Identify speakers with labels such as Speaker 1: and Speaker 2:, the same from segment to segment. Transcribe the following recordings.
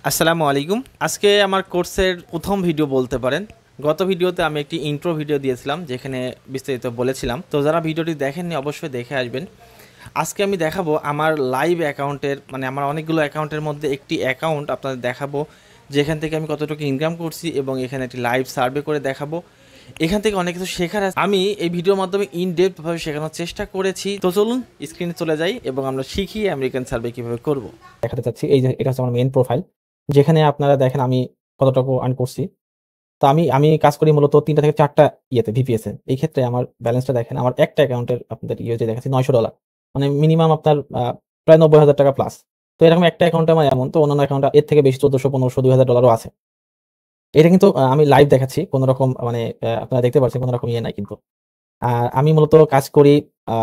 Speaker 1: আসসালামু আলাইকুম। আজকে আমার কোর্সের প্রথম ভিডিও বলতে পারেন। গত ভিডিওতে আমি একটি ইন্ট্রো ভিডিও দিয়েছিলাম যেখানে বিস্তারিত বলেছিলাম, তো যারা ভিডিওটি দেখেননি অবশ্যই দেখে আসবেন। আজকে আমি দেখাবো আমার লাইভ অ্যাকাউন্টের, মানে আমার অনেকগুলো অ্যাকাউন্টের মধ্যে একটি অ্যাকাউন্ট আপনাদের দেখাবো যেখান থেকে আমি কতটুকু ইনকাম করছি এবং এখানে একটি লাইভ সার্ভে করে দেখাবো। এখান থেকে অনেক কিছু শেখার আছে, আমি এই ভিডিওর মাধ্যমে ইন ডেপথ ভাবে শেখানোর চেষ্টা করেছি। তো চলুন স্ক্রিনে চলে যাই এবং আমরা শিখি আমেরিকান সার্ভে কিভাবে করব। দেখাতে চাচ্ছি, এই যে এটা হচ্ছে আমার মেইন প্রোফাইল, যেখানে আপনারা দেখেন আমি কতটুকু আর্ন করছি। তো আমি আমি কাজ করি মূলত ৩টা থেকে ৪টা ভিপিএস এ। এই ক্ষেত্রে আমার ব্যালেন্সটা দেখেন, আমার একটা অ্যাকাউন্টের আপনাদের যে দেখাচ্ছি $৯০০, মানে মিনিমাম আপনার প্রায় $৯০,০০০ প্লাস। তো এরকম একটা অ্যাকাউন্টে আমার এমন, তো অন্যান্য অ্যাকাউন্টে এর থেকে বেশি ১৪০০, ১৫০০, $২,০০০ আছে। এটা কিন্তু আমি লাইভ দেখাচ্ছি, কোন রকম মানে আপনারা দেখতে পাচ্ছেন কোন রকম নাই কিন্তু। আর আমি মূলত কাজ করি আ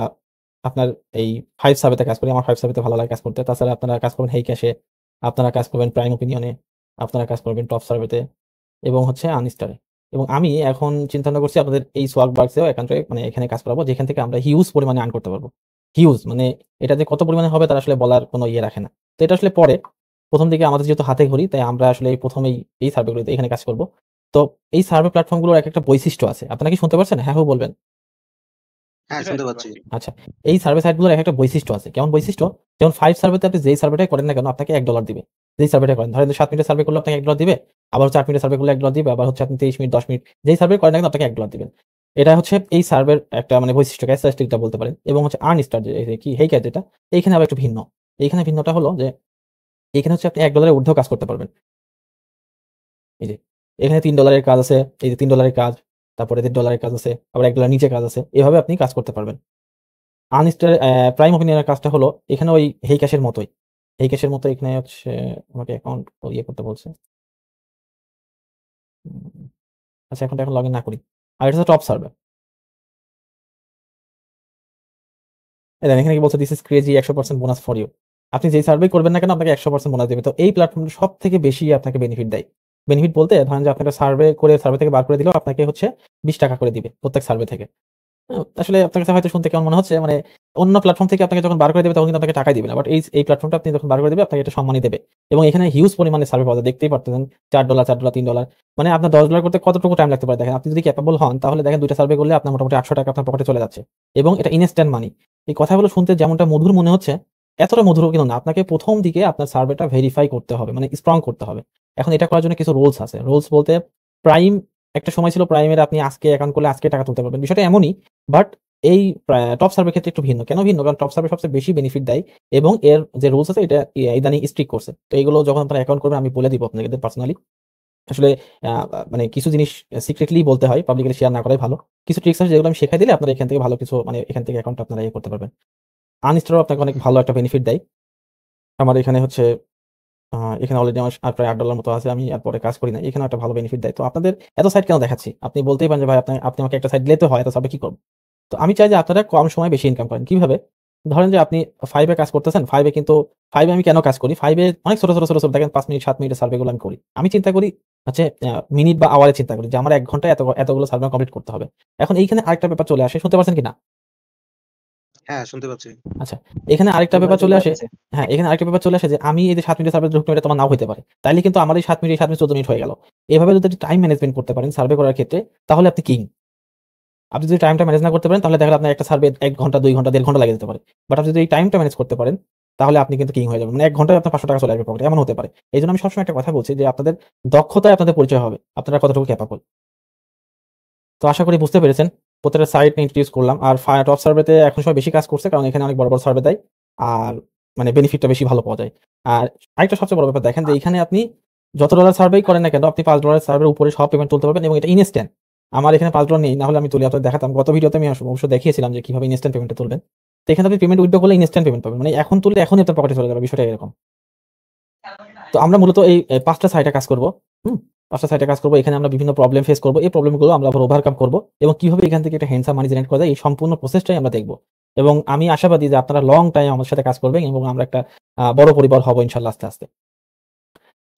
Speaker 1: আপনার এই 5 সার্ভেতে কাজ করি। আমার 5 সার্ভেতে ভালো লাগে কাজ করতে। তাছাড়া আপনারা কাজ করবেন হেই ক্যাশে, আপনারা কাজ করবেন প্রাইম ওপিনিয়নে, আপনারা কাজ করবেন টপ সার্ভেতে এবং হচ্ছে আনস্টারে। এবং আমি এখন চিন্তা-ভাবনা করছি আপনাদের এই সোয়াগবার্গস এও একান্তে মানে এখানে কাজ করাবো, যেখান থেকে আমরা হিউজ পরিমাণে আর্ন করতে পারবো। হিউজ মানে এটা যে কত পরিমাণে হবে তার আসলে বলার কোনো রাখে না। তো এটা আসলে পরে, ১ম দিকে আমাদের যেহেতু হাতে খড়ি, তাই আমরা আসলে ১ম এই সার্ভেগুলোতে এখানে কাজ করব। তো এই সার্ভে প্ল্যাটফর্ম গুলোর একেকটা বৈশিষ্ট্য আছে। আপনারা কি শুনতে পারছেন? হ্যাঁ, বলবেন।
Speaker 2: হ্যাঁ, শুনতে পাচ্ছি।
Speaker 1: আচ্ছা, এই সার্ভে সাইটগুলোর একেকটা বৈশিষ্ট্য আছে। কেমন বৈশিষ্ট্য? যেমন 5 সার্ভেতে আপনি যেই সার্ভেটাই করেন না কেন আপনাকে $১ দিবে। যেই সার্ভেটাই করেন। ধরেন ৭ মিনিটের সার্ভে করলে আপনাকে $১ দিবে। আবার হচ্ছে ৮ মিনিটের সার্ভে করলে $১ দিবে। আবার হচ্ছে আপনি ৩০ মিনিট, ১০ মিনিট যেই সার্ভে করেন না কেন আপনাকে $১ দিবেন। এটা হচ্ছে এই সার্ভের একটা মানে বৈশিষ্ট্য, ক্যারেক্টারিস্টিকটা বলতে পারেন। এবং হচ্ছে আর্নস্টার যে এই যে কি হেইকার যেটা, এইখানে আবার একটু ভিন্ন। এইখানে ভিন্নটা হলো যে এখানে হচ্ছে আপনি $১ এর ঊর্ধ্বেও কাজ করতে পারবেন। এই যে এখানে $৩ এর কাজ আছে, এই যে $৩ এর কাজ, তারপরে $১.৫ এর কাজ আছে, আবার $১ নিচে কাজ আছে। এভাবে আপনি কাজ করতে পারবেন। আনস্টার প্রাইম ওপিনিয়নের কাজটা হলো এখানে ওই হেই ক্যাশের মতোই। হেই ক্যাশের মতো এখানে হচ্ছে আমাকে অ্যাকাউন্ট করতে বলছে। উম আচ্ছা, অ্যাকাউন্টটা এখন লগইন না করি। আর এটা হচ্ছে টপ সার্ভার। এই দেখেন এখানে কি বলছে, "this is crazy ১০০% bonus for you." আপনি যেই সার্ভে করবেন না কেন আপনাকে ১০০% বোনাস দিবে। তো এই প্ল্যাটফর্মটা সবথেকে বেশি আপনাকে বেনিফিট দেয়। বেনিফিট বলতে ধরেন যে আপনারা সার্ভে করে সার্ভে থেকে বার করে দিলেও আপনাকে হচ্ছে ৳২০ করে দিবে প্রত্যেক সার্ভে থেকে। আসলে আপনার কাছে হয়তো শুনতে কেমন মনে হচ্ছে, মানে অন্য প্ল্যাটফর্ম থেকে আপনাকে যখন বার করে দেবে তখন কিন্তু আপনাকে টাকাই দিবে না। বাট এই প্ল্যাটফর্মটা আপনি যখন বার করে দিবে আপনাকে এটা সম্মানই দেবে। এবং এখানে হিউজ পরিমাণে সার্ভে পাওয়া যায়। দেখতেই পারতেছেন $৪, $৪, $৩। মানে আপনার $১০ করতে কতটুকু টাইম লাগতে পারে দেখেন। আপনি যদি ক্যাপাবল হন তাহলে দেখেন ২ টা সার্ভে করলে আপনার মোটামুটি ৳৮০০ আপনার পকেটে চলে যাচ্ছে। এবং এটা ইনস্ট্যান্ট মানি। এই কথাগুলো শুনতে যেমনটা মধুর মনে হচ্ছে, এতটা মধুরও কিন্তু না। আপনাকে ১ম দিকে আপনার সার্ভেটা ভেরিফাই করতে হবে। মানে স্ট্রং করতে হবে। এখন এটা করার জন্য কিছু রুলস আছে। রুলস বলতে প্রাইম, একটা সময় ছিল প্রাইমের আপনি আজকে অ্যাকাউন্ট করলে আজকে টাকা তুলতে পারবেন। বিষয়টা এমনই। বাট এই টপ সার্ভের ক্ষেত্রে একটু ভিন্ন। কেন ভিন্ন? কারণ টপ সার্ভে সবচেয়ে বেশি বেনিফিট দেয় এবং এর যে রুলস আছে এটা ইদানিং স্ট্রিক্ট করছে। তো এগুলো যখন আপনারা অ্যাকাউন্ট করবেন আমি বলে দিব আপনাদের পার্সোনালি। আসলে আ মানে কিছু জিনিস সিক্রেটলি বলতে হয়, পাবলিকলি শেয়ার না করাই ভালো। কিছু ট্রিকস আছে যেগুলো আমি শিখাই দিলে আপনারা এখান থেকে ভালো কিছু, মানে এখান থেকে অ্যাকাউন্ট আপনারা করতে পারবেন। আনইনস্টলও আপনাকে অনেক ভালো একটা বেনিফিট দেয়। আমার এখানে হচ্ছে এখানে অলরেডি আমার আর প্রায় $৮ মতো আছে। আমি আর পরে কাজ করি নাই। এখানেও একটা ভালো বেনিফিট দেয়। তো আপনাদের এত সাইট কেন দেখাচ্ছি? আপনি বলতেই পারেন যে ভাই আপনি আমাকে একটা সাইট দিলেই তো হয়, এত সার্ভে কি করব? তো আমি চাই যে আপনারা কম সময়ে বেশি ইনকাম করেন। কিভাবে? ধরেন যে আপনি 5 এ কাজ করতেছেন। 5 এ কিন্তু 5 এ আমি কেন কাজ করি? 5 এ অনেক ছোট দেখেন ৫ মিনিট ৭ মিনিটের সার্ভে গুলো আমি করি। আমি চিন্তা করি হচ্ছে মিনিট বা আওয়ারে চিন্তা করি যে আমার ১ ঘন্টায় এতগুলো সার্ভে কমপ্লিট করতে হবে। এখন এইখানে আরেকটা ব্যাপার চলে আসে। শুনতে পারছেন কিনা?
Speaker 2: হ্যাঁ, শুনতে পাচ্ছি।
Speaker 1: আচ্ছা। এখানে আরেকটা ব্যাপার চলে আসে। হ্যাঁ, এখানে আরেকটা ব্যাপার চলে আসে যে আমি এই যে ৭ মিনিটের সার্ভে ঢুকলাম, এটা তোমার নাও হইতে পারে। তাইলে কিন্তু আমার এই ৭ মিনিট, ৭ মিনিট ১৪ মিনিট হয়ে গেল। এভাবে যদি টাইম ম্যানেজমেন্ট করতে পারেন সার্ভে করার ক্ষেত্রে তাহলে আপনি কিং। আপনি যদি টাইমটা ম্যানেজ না করতে পারেন তাহলে দেখা গেল আপনার একটা সার্ভে ১ ঘন্টা, ২ ঘন্টা, ১.৫ ঘন্টা লেগে যেতে পারে। বাট আপনি যদি এই টাইমটা ম্যানেজ করতে পারেন তাহলে আপনি কিন্তু কিং হয়ে যাবেন। মানে ১ ঘন্টায় আপনার ৳৫০০ চলে আসবে পকেটে, এমন হতে পারে। এইজন্য আমি সবসময় একটা কথা বলছি যে আপনাদের দক্ষতায় আপনাদের পরিচয় হবে। আপনারা কতটুকু ক্যাপাবল। তো আশা করি বুঝতে পেরেছেন। প্রত্যেকটা সাইট ইন্ট্রোডিউস করলাম। আর টপ সার্ভেতে এখন সবাই বেশি কাজ করছে কারণ এখানে অনেক বড় সার্ভে দেয়। আর মানে বেনিফিটটা বেশি ভালো পাওয়া যায়। আর আরেকটা সবচেয়ে বড় ব্যাপার দেখেন যে এইখানে আপনি যত ডলার সার্ভেই করেন না কেন আপনি $৫ সার্ভের উপরে সব পেমেন্ট তুলতে পারবেন এবং এটা ইনস্ট্যান্ট। আমার এখানে $৫ নেই। না হলে আমি তুলে আপনাদের দেখাতাম। গত ভিডিওতে আমি অবশ্য দেখিয়েছিলাম যে কিভাবে ইনস্ট্যান্ট পেমেন্টটা তুলবেন। তো এখানে আপনি পেমেন্ট উইথড্র করলে ইনস্ট্যান্ট পেমেন্ট পাবেন। মানে এখন তুললে এখনই আপনার পকেটে চলে যাবে, বিষয়টা এরকম। তো আমরা মূলত এই ৫ টা সাইটে কাজ করব। হুম? ৫ টা সাইটে কাজ করব। এখানে আমরা বিভিন্ন প্রবলেম ফেস করব। এই প্রবলেমগুলো আমরা আবার ওভারকাম করব এবং কিভাবে এখান থেকে একটা হ্যান্ডসাম মানি জেনারেট করা যায় এই সম্পূর্ণ প্রসেসটাই আমরা দেখব। এবং আমি আশাবাদী যে আপনারা লং টাইম আমার সাথে কাজ করবেন এবং আমরা একটা বড় পরিবার হব ইনশাআল্লাহ আস্তে, আস্তে।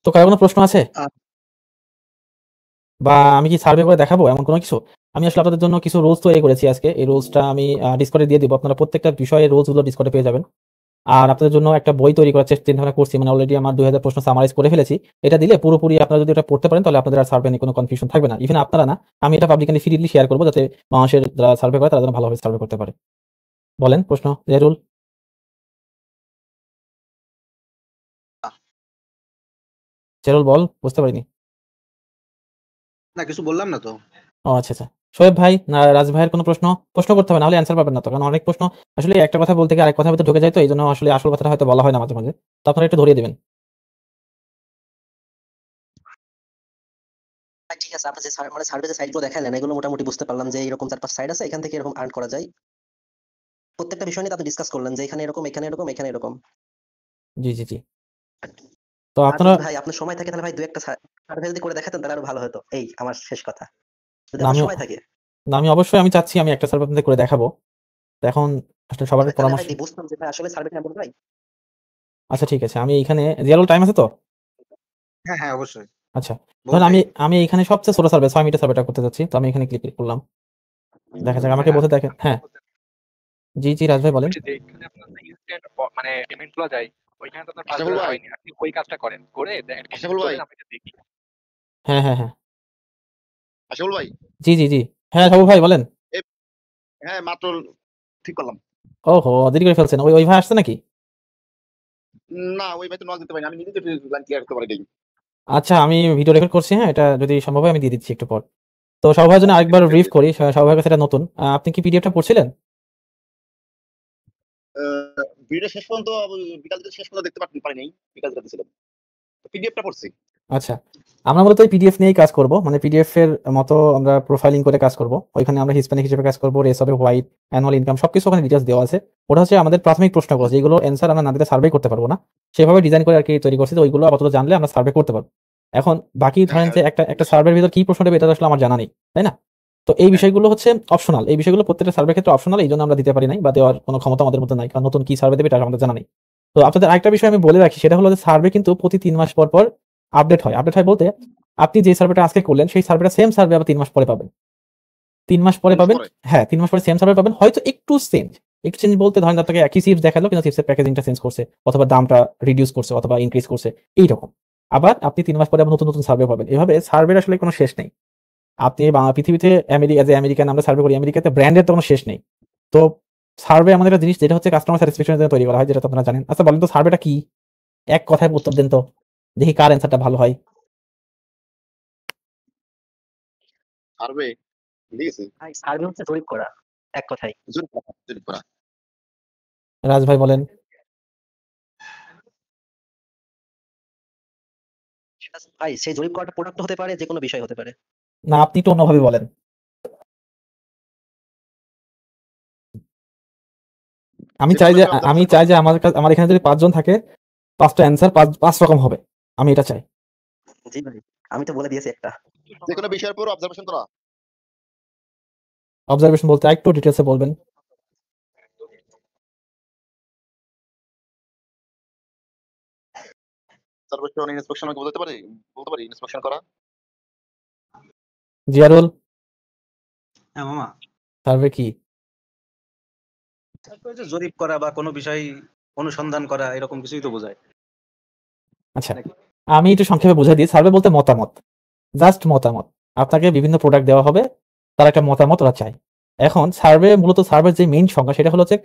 Speaker 1: তো কারো কোনো প্রশ্ন আছে?
Speaker 2: আ
Speaker 1: বা আমি কি সার্ভে করে দেখাবো এমন কোনো কিছু? আমি আসলে আপনাদের জন্য কিছু রুলস তৈরি করেছি আজকে। এই রুলসটা আমি ডিসকর্ডে দিয়ে দিব। আপনারা প্রত্যেকটা বিষয়ের রুলস গুলো ডিসকর্ডে পেয়ে যাবেন। আর আপনাদের জন্য একটা বই তৈরি করার চিন্তা ভাবনা করছি, মানে অলরেডি আমার 2000 প্রশ্ন সামারাইজ করে ফেলেছি। এটা দিলে পুরোপুরি আপনারা যদি এটা পড়তে পারেন তাহলে আপনাদের আর সার্ভে নিয়ে কোনো কনফিউশন থাকবে না। ইভেন আপনারা না, আমি এটা পাবলিকলি ফ্রিলি শেয়ার করবো যাতে মানুষের যারা সার্ভে করে তারা যেন ভালোভাবে সার্ভে করতে পারে। বলেন প্রশ্ন জেরুল। জেরুল বল, বুঝতে পারিনি।
Speaker 2: না কিছু বললাম না তো।
Speaker 1: ও আচ্ছা আচ্ছা। শোয়েব ভাই না রাজ ভাইয়ের কোনো প্রশ্ন প্রশ্ন করতে হবে, না হলে অ্যান্সার পাবেন না তো, কারণ অনেক প্রশ্ন আসলে একটা কথা বলতে গিয়ে আরেক কথার ভিতরে ঢুকে যায়, তো এই জন্য আসলে আসল কথাটা হয়তো বলা হয় না মাঝে মাঝে। তো আপনারা একটু ধরিয়ে দেবেন।
Speaker 3: ঠিক আছে, আপনি যে মানে সার্ভে যে সাইটগুলো দেখালেন এগুলো মোটামুটি বুঝতে পারলাম যে এরকম 4-5 সাইট আছে, এখান থেকে এরকম আর্ন করা যায়। প্রত্যেকটা বিষয় নিয়ে আপনি ডিসকাস করলেন যে এখানে এরকম, এখানে এরকম, এখানে এরকম।
Speaker 1: জি জি জি। তো
Speaker 3: আর
Speaker 1: আপনারা,
Speaker 3: যদি ভাই আপনার সময় থাকে তাহলে ভাই 2-একটা সার্ভে যদি করে দেখাতেন তাহলে আরো ভালো হতো। এই আমার শেষ কথা, যদি
Speaker 1: না
Speaker 3: আপনার
Speaker 1: আমি
Speaker 3: সময় থাকে।
Speaker 1: না আমি অবশ্যই আমি চাচ্ছি আমি একটা সার্ভে আপনাদের করে দেখাবো। তো এখন আসলে সবার
Speaker 3: তাহলে
Speaker 1: পরামর্শ।
Speaker 3: ভাই বুঝতাম যে ভাই আসলে সার্ভেটা এমন ভাই।
Speaker 1: আচ্ছা ঠিক আছে, আমি এইখানে জিয়ারুল টাইম আছে তো?
Speaker 2: হ্যাঁ হ্যাঁ অবশ্যই
Speaker 1: আচ্ছা,
Speaker 2: বল
Speaker 1: ধরুন
Speaker 2: ভাই।
Speaker 1: আমি এখানে সবচেয়ে ছোট সার্ভে 6 মিটার সার্ভেটা করতে যাচ্ছি, তো আমি এখানে ক্লিক করলাম। দেখা যাক আমাকে বলতে দেখেন। হ্যাঁ জি জি রাজ ভাই বলেন।
Speaker 4: যেখানে আপনার ইনস্ট্যান্ট মানে পেমেন্ট গুলো যায়, ওইখানে তো আপনার
Speaker 5: আশরাফুল
Speaker 4: $5
Speaker 5: ভাই,
Speaker 4: হয়নি। আপনি ওই কাজটা করেন, করে একটা
Speaker 5: আশরাফুল ভাই,
Speaker 4: বলেন আমি এটা দেখি।
Speaker 1: হ্যাঁ হ্যাঁ হ্যাঁ।
Speaker 5: আশরাফুল ভাই,
Speaker 1: জি জি জি। হ্যাঁ সাবু ভাই বলেন।
Speaker 5: এ- হ্যাঁ মাত্র ঠিক করলাম।
Speaker 1: ওহো, দেরি করে ফেলছেন। ওই ওই ভাই আসছে নাকি?
Speaker 5: না ওই ভাই তো নক দিতে পারিনি, আমি নিজে তো লাইন ক্লিয়ার করতে পারি নাই।
Speaker 1: আচ্ছা আমি ভিডিও রেকর্ড করছি, হ্যাঁ এটা যদি সম্ভব হয় আমি দিয়ে দিচ্ছি একটু পর। তো সাবু ভাইয়ের জন্য আরেকবার ব্রিফ করি, সাবু ভাইয়ের কাছে এটা নতুন। আপনি কি পিডিএফটা পড়ছিলেন?
Speaker 5: ভিডিও শেষ পর্যন্ত বিকাল থেকে শেষ পর্যন্ত দেখতে পারি নাই, বিকাল থেকে ছিলাম, পিডিএফটা পড়ছি।
Speaker 1: আচ্ছা, আমরা মূলত এই পিডিএফ নিয়েই কাজ করব, মানে পিডিএফ এর মতো আমরা প্রোফাইলিং করে কাজ করব। ওইখানে আমরা হিস্প্যানিক হিসেবে কাজ করব, রেস হবে হোয়াইট, অ্যানুয়াল ইনকাম সবকিছু ওখানে ডিটেলস দেওয়া আছে। ওটা হচ্ছে আমাদের প্রাথমিক প্রশ্নগুলো, যেগুলো অ্যান্সার আমরা না দিতে সার্ভে করতে পারবো না, সেভাবে ডিজাইন করে আর কি তৈরি করছি। তো ওইগুলো আপাতত জানলে আমরা সার্ভে করতে পারবো। এখন বাকি ধরেন যে একটা একটা সার্ভের ভিতর কি প্রশ্ন দেবে এটা তো আসলে আমার জানা নেই, তাই না? তো এই বিষয়গুলো হচ্ছে অপশনাল, এই বিষয়গুলো প্রত্যেকটা সার্ভের ক্ষেত্রে অপশনাল, এই জন্য আমরা দিতে পারি নাই বা দেওয়ার কোনো ক্ষমতা আমাদের মধ্যে নাই, কারণ নতুন কি সার্ভে দেবে এটা আমাদের জানা নেই। তো আপনাদের আরেকটা বিষয় আমি বলে রাখি, সেটা হলো যে সার্ভে কিন্তু প্রতি 3 মাস পর পর আপডেট হয়। আপডেট হয় বলতে আপনি যে সার্ভেটা আজকে করলেন সেই সার্ভেটা সেম সার্ভে আবার 3 মাস পরে পাবেন। 3 মাস পরে পাবেন। হ্যাঁ 3 মাস পরে সেম সার্ভে পাবেন, হয়তো একটু চেঞ্জ। একটু চেঞ্জ বলতে ধরেন আপনাকে একই চিপস দেখালো কিন্তু চিপসের প্যাকেজিংটা চেঞ্জ করছে, অথবা দামটা রিডিউস করছে, অথবা ইনক্রিজ করছে, এইরকম। আবার আপনি 3 মাস পরে আবার নতুন নতুন সার্ভে পাবেন। এভাবে সার্ভের আসলে কোনো শেষ নেই। আপনি পৃথিবীতে যে আমেরিকান আমরা সার্ভে করি, আমেরিকাতে ব্র্যান্ডের তো কোনো শেষ নেই। তো সার্ভে আমাদের একটা জিনিস যেটা হচ্ছে কাস্টমার স্যাটিসফ্যাকশনের জন্য তৈরি করা হয়, যেটা তো আপনারা জানেন। আচ্ছা বলেন তো সার্ভেটা কি? এক কথায় উত্তর দেন তো, দেখি কার অ্যান্সারটা ভালো হয়।
Speaker 5: সার্ভে ঠিক আছে,
Speaker 3: ভাই সার্ভে হচ্ছে জরিপ করা, এক কথায়।
Speaker 5: জরিপ করা।
Speaker 1: রাজ ভাই বলেন।
Speaker 3: ভাই সেই জরিপ করাটা প্রোডাক্ট হতে পারে, যে কোনো বিষয় হতে পারে।
Speaker 1: না আপনি একটু অন্যভাবে বলেন। আমি চাই যে আমার এখানে যদি 5 জন থাকে, 5টা অ্যান্সার 5 রকম হবে। আমি এটা চাই।
Speaker 3: জি ভাই, আমি তো বলে দিয়েছি একটা।
Speaker 5: যে কোনো বিষয়ের পর অবজারভেশন করা।
Speaker 1: অবজারভেশন বলতে আরেকটু ডিটেইলসে বলবেন।
Speaker 5: অবজারভেশন ইন্সপেকশন বলতে পারি ইন্সপেকশন করা।
Speaker 1: জিয়ারুল,
Speaker 2: হ্যাঁ মামা,
Speaker 1: সার্ভে কি?
Speaker 2: তারপরে যে জরিপ করা বা কোনো বিষয় অনুসন্ধান করা এরকম কিছুই তো বোঝায়।
Speaker 1: আচ্ছা আমি একটু সংক্ষেপে বুঝিয়ে দিই। সার্ভে বলতে মতামত, জাস্ট মতামত। আপনাকে বিভিন্ন প্রোডাক্ট দেওয়া হবে, তার একটা মতামত ওরা চায়। এখন সার্ভে মূলত সার্ভের যে মেইন সংজ্ঞা সেটা হলো যে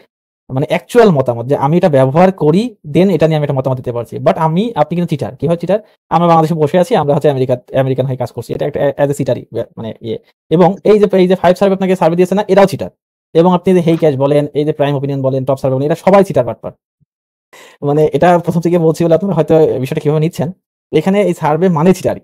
Speaker 1: মানে অ্যাকচুয়াল মতামত, যে আমি এটা ব্যবহার করি দেন এটা নিয়ে আমি একটা মতামত দিতে পারছি। বাট আপনি কিন্তু চিটার। কি হয় চিটার? আমরা বাংলাদেশে বসে আছি, আমরা হচ্ছে আমেরিকান হয়ে কাজ করছি, এটা একটা অ্যাজ এ চিটারই মানে ইয়ে। এবং এই যে 5 সার্ভে আপনাকে সার্ভে দিয়েছে না, এরাও চিটার। এবং আপনি যে হেই ক্যাশ বলেন, এই যে প্রাইম ওপিনিয়ন বলেন, টপ সার্ভে বলেন, এটা সবাই চিটার বাটপার। মানে এটা প্রথম থেকে বলছি বলে আপনারা হয়তো বিষয়টা কিভাবে নিচ্ছেন। এখানে এই সার্ভে মানে চিটারি।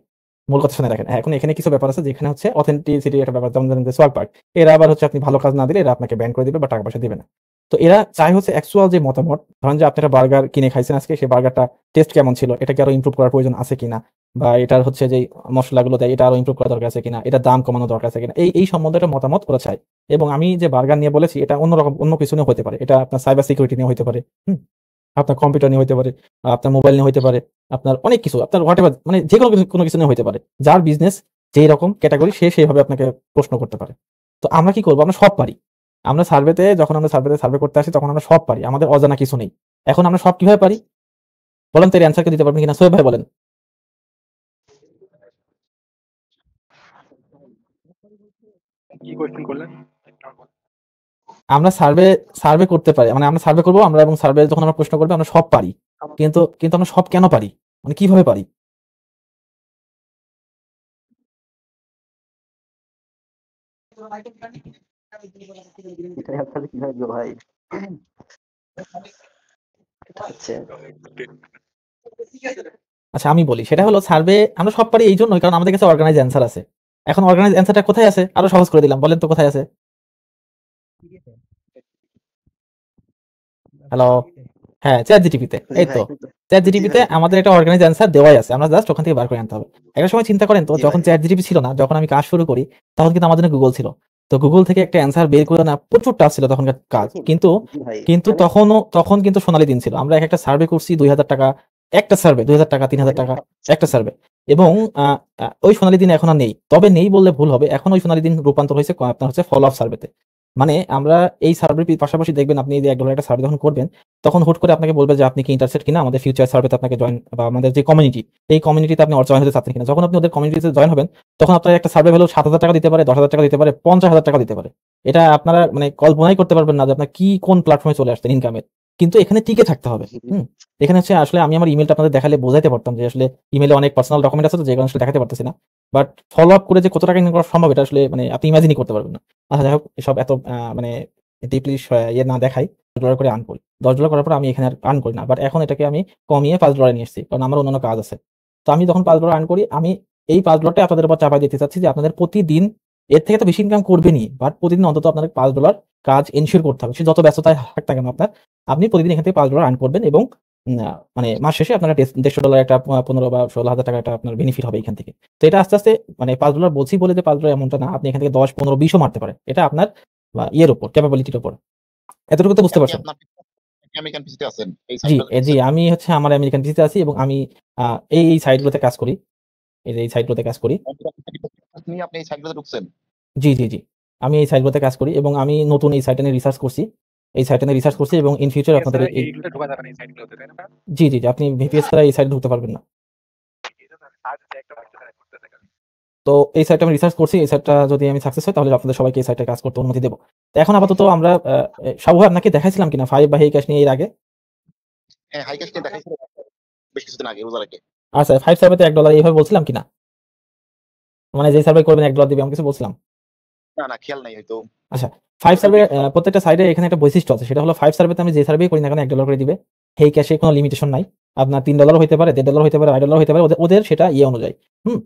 Speaker 1: মূল কথা শুনে রাখেন। এখন এখানে কিছু ব্যাপার আছে যেখানে হচ্ছে অথেন্টিসিটি একটা ব্যাপার, যেমন ধরেন যে সোয়াগ পার্ক, এরা আবার হচ্ছে আপনি ভালো কাজ না দিলে এরা আপনাকে ব্যান করে দিবে বা টাকা পয়সা দিবে না। তো এরা চাই হচ্ছে অ্যাকচুয়াল যে মতামত, ধরেন যে আপনারা বার্গার কিনে খাইছেন আজকে, সেই বার্গারটা টেস্ট কেমন ছিল, এটাকে আরো ইমপ্রুভ করার প্রয়োজন আছে কিনা, বা এটার হচ্ছে যে মশলাগুলো দেয় এটা আরো ইমপ্রুভ করা দরকার আছে কিনা, এটা দাম কমানো দরকার আছে কিনা, এই সম্বন্ধে একটা মতামত ওরা চাই। এবং আমি যে বার্গার নিয়ে বলেছি এটা অন্যরকম অন্য কিছু নিয়ে হতে পারে, এটা আপনার সাইবার সিকিউরিটি নিয়ে হতে পারে, আপনার কম্পিউটার নিয়ে হইতে পারে, আপনার মোবাইল নিয়ে হইতে পারে, আপনার অনেক কিছু, আপনার হোয়াটএভার মানে যে কোনো কিছু নিয়ে হইতে পারে। যার বিজনেস যেই রকম ক্যাটাগরি সে সেইভাবে আপনাকে প্রশ্ন করতে পারে। তো আমরা কি করবো? আমরা সব পারি। আমরা সার্ভে করতে আসি তখন আমরা সব পারি, আমাদের অজানা কিছু নেই। এখন আমরা সব কিভাবে পারি বলেন তো, এর অ্যান্সারকে দিতে পারবেন কিনা? সোহেব ভাই বলেন।
Speaker 4: কি কোয়েশ্চেন করলেন?
Speaker 1: আমরা সার্ভে করতে পারি, মানে আমরা সার্ভে করবো আমরা, এবং সার্ভে যখন আমরা প্রশ্ন করবো আমরা সব পারি, কিন্তু কিন্তু আমরা সব কেন পারি, মানে কিভাবে পারি?
Speaker 3: এটাই আসলে কিভাবে দিবো ভাই? এটা হচ্ছে
Speaker 1: আচ্ছা আমি বলি, সেটা হলো সার্ভে আমরা সব পারি এই জন্যই কারণ আমাদের কাছে অর্গানাইজ অ্যান্সার আছে। এখন অর্গানাইজ অ্যান্সারটা কোথায় আছে? আরো সহজ করে দিলাম, বলেন তো কোথায় আছে? হ্যালো, হ্যাঁ চ্যাট জিটিপিতে।
Speaker 3: জি
Speaker 1: এই
Speaker 3: ভাই,
Speaker 1: তো চ্যাট
Speaker 3: জি
Speaker 1: জিটিপিতে
Speaker 3: ভাই,
Speaker 1: আমাদের একটা অর্গানাইজ অ্যান্সার দেওয়াই আছে, আমরা জাস্ট ওখান থেকে বার করে আনতে হবে। একটা সময় চিন্তা করেন তো,
Speaker 3: জি
Speaker 1: যখন
Speaker 3: ভাই,
Speaker 1: চ্যাট জিটিপি ছিল না, যখন আমি কাজ শুরু করি তখন কিন্তু আমার জন্য গুগল ছিল। তো গুগল থেকে একটা অ্যান্সার বের করে না প্রচুর টাফ ছিল তখনকার কাজ, কিন্তু
Speaker 3: জি ভাই।
Speaker 1: কিন্তু তখন কিন্তু সোনালী দিন ছিল। আমরা একটা সার্ভে করছি 2000 টাকা, একটা সার্ভে 2000 টাকা 3000 টাকা একটা সার্ভে, এবং ওই সোনালী দিন এখন আর নেই। তবে নেই বললে ভুল হবে, এখন ওই সোনালী দিন রূপান্তর হয়েছে আপনার হচ্ছে ফলো আপ সার্ভেতে। মানে আমরা এই সার্ভের পাশাপাশি দেখবেন, আপনি যে $1 একটা সার্ভে যখন করবেন তখন হুট করে আপনাকে বলবে যে আপনি কি ইন্টারেস্টেড কিনা আমাদের ফিউচার সার্ভেতে আপনাকে জয়েন, বা আমাদের যে কমিউনিটি, এই কমিউনিটিতে আপনি জয়েন হতে চাচ্ছেন কিনা। যখন আপনি ওদের কমিউনিটিতে জয়েন হবেন তখন আপনার একটা সার্ভে ভ্যালু 7,000 টাকা দিতে পারে, 10,000 টাকা দিতে পারে, 50,000 টাকা দিতে পারে। এটা আপনারা মানে কল্পনাই করতে পারবেন না যে আপনার কি কোন প্ল্যাটফর্মে চলে আসছেন ইনকামের। কিন্তু এখানে টিকে থাকতে হবে। এখানে হচ্ছে আসলে আমি আমার ইমেলটা আপনাদের দেখালে বোঝাইতে পারতাম যে আসলে ইমেলে অনেক পার্সোনাল ডকুমেন্ট আছে, তো যে কারণে আসলে দেখাতে পারতেছি না। বাট ফলো আপ করে যে কত টাকা ইনকাম করা সম্ভব এটা আসলে মানে আপনি ইমাজিনই করতে পারবেন না। আচ্ছা যাই হোক, এসব এত মানে ডিপলি ইয়ে না দেখাই, $10 করে আর্ন করি। $10 করার পর আমি এখানে আর আর্ন করি না, বাট এখন এটাকে আমি কমিয়ে $5 নিয়ে এসেছি, কারণ আমার অন্যান্য কাজ আছে। তো আমি যখন $5 আর্ন করি, আমি এই $5 আপনাদের উপর চাপাই দিতে চাচ্ছি যে আপনাদের প্রতিদিন এর থেকে তো বেশি ইনকাম করবেনই, বাট প্রতিদিন অন্তত আপনাদের $5 কাজ এনশিওর করতে হবে। সে যত ব্যস্ততায় থাক না কেন আপনার, আপনি প্রতিদিন এখান থেকে $5 আর্ন করবেন, এবং মানে মাস শেষে আপনার $150 একটা 15 বা 16,000 টাকা একটা আপনার বেনিফিট হবে এখান থেকে। তো এটা আস্তে আস্তে মানে $5 বলছি বলে যে $5 এমনটা না, আপনি এখান থেকে 10, 15, 20ও মারতে পারেন। এটা আপনার ইয়ের উপর, ক্যাপাবিলিটির উপর। এতটুকু তো বুঝতে
Speaker 5: আপনি
Speaker 1: পারছেন?
Speaker 5: আপনার আমেরিকান পিসিতে আছেন এই
Speaker 1: জি,
Speaker 5: সাইটটা
Speaker 1: জি,
Speaker 5: দেখতেছেন।
Speaker 1: আমি হচ্ছে আমার আমেরিকান ভিসাতে আছি, এবং আমি এই সাইটগুলোতে কাজ করি। এই সাইটগুলোতে কাজ করি।
Speaker 5: আপনি আপনি এই সাইটগুলোতে ঢুকছেন।
Speaker 1: জি, জি, জি। আমি এই সাইটগুলোতে কাজ করি, এবং আমি নতুন এই সাইটটা নিয়ে রিসার্চ করছি। এই সাইটটা নিয়ে রিসার্চ করছি, এবং ইন ফিউচার আপনাদের এই
Speaker 4: এইগুলোতে ঢোকা যাবে না এই সাইটগুলোতে, তাই না?
Speaker 1: জি, জি, জি, আপনি ভিপিএস ছাড়া এই সাইটে ঢুকতে পারবেন না।
Speaker 4: এই জন্য আমি সার্চ দিয়ে একটা বাচ্চা করতে থাকি।
Speaker 1: তো এই সাইটটা আমি রিসার্চ করছি। এই সাইটটা যদি আমি সাকসেস হয় তাহলে আপনাদের সবাইকে এই সাইটে কাজ করতে অনুমতি দেব। তো এখন আপাতত আমরা সাবু ভাই আপনাকে দেখাইছিলাম কিনা 5 বা Heycash নিয়ে এর আগে?
Speaker 5: হ্যাঁ, হাইক্যাশ নিয়ে দেখাইছিল বেশ কিছুদিন আগে, রোজার আগে।
Speaker 1: আচ্ছা 5 সার্ভেতে $1 এইভাবে বলছিলাম কিনা? মানে যে সার্ভে করবেন $1 দিবে এমন কিছু বলছিলাম?
Speaker 5: না, না, খেয়াল নাই হয়তো।
Speaker 1: আচ্ছা 5 সার্ভে প্রত্যেকটা সাইডে এখানে একটা বৈশিষ্ট্য আছে, সেটা হলো 5 সার্ভেতে আমি যে সার্ভে করি না কেন $1 করে দিবে। Heycash এ কোনো লিমিটেশন নাই। আপনার $3 হইতে পারে, $1.5 হইতে পারে, $2 হইতে পারে। ওদের সেটা ইয়ে অনুযায়ী। হুম?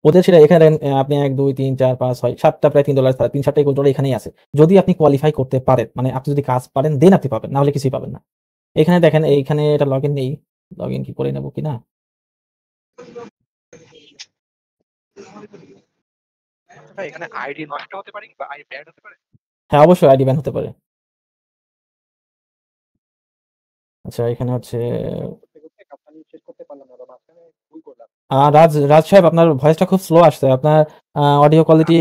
Speaker 1: ওদের সেটা এখানে আপনি 1, 2, 3, 4, 5, 6, 7টা প্রায় $3 3-7টা $1 এখানেই আছে। যদি আপনি কোয়ালিফাই করতে পারেন, মানে আপনি যদি কাজ পারেন দেন আপনি পাবেন, না হলে কিছুই পাবেন না। এখানে দেখেন, এইখানে এটা লগইন নেই। লগইন কি করে নেব কিনা?
Speaker 4: ভাই এখানে আইডি নষ্ট হতে পারে বা আইডি ব্যাড হতে পারে?
Speaker 1: হ্যাঁ অবশ্যই আইডি ব্যান হতে পারে। আচ্ছা এখানে হচ্ছে
Speaker 4: শেষ করতে পারলাম না বা মাঝখানে ভুল করলাম।
Speaker 1: রাজ সাহেব আপনার ভয়েসটা খুব স্লো আসছে। আপনার অডিও কোয়ালিটি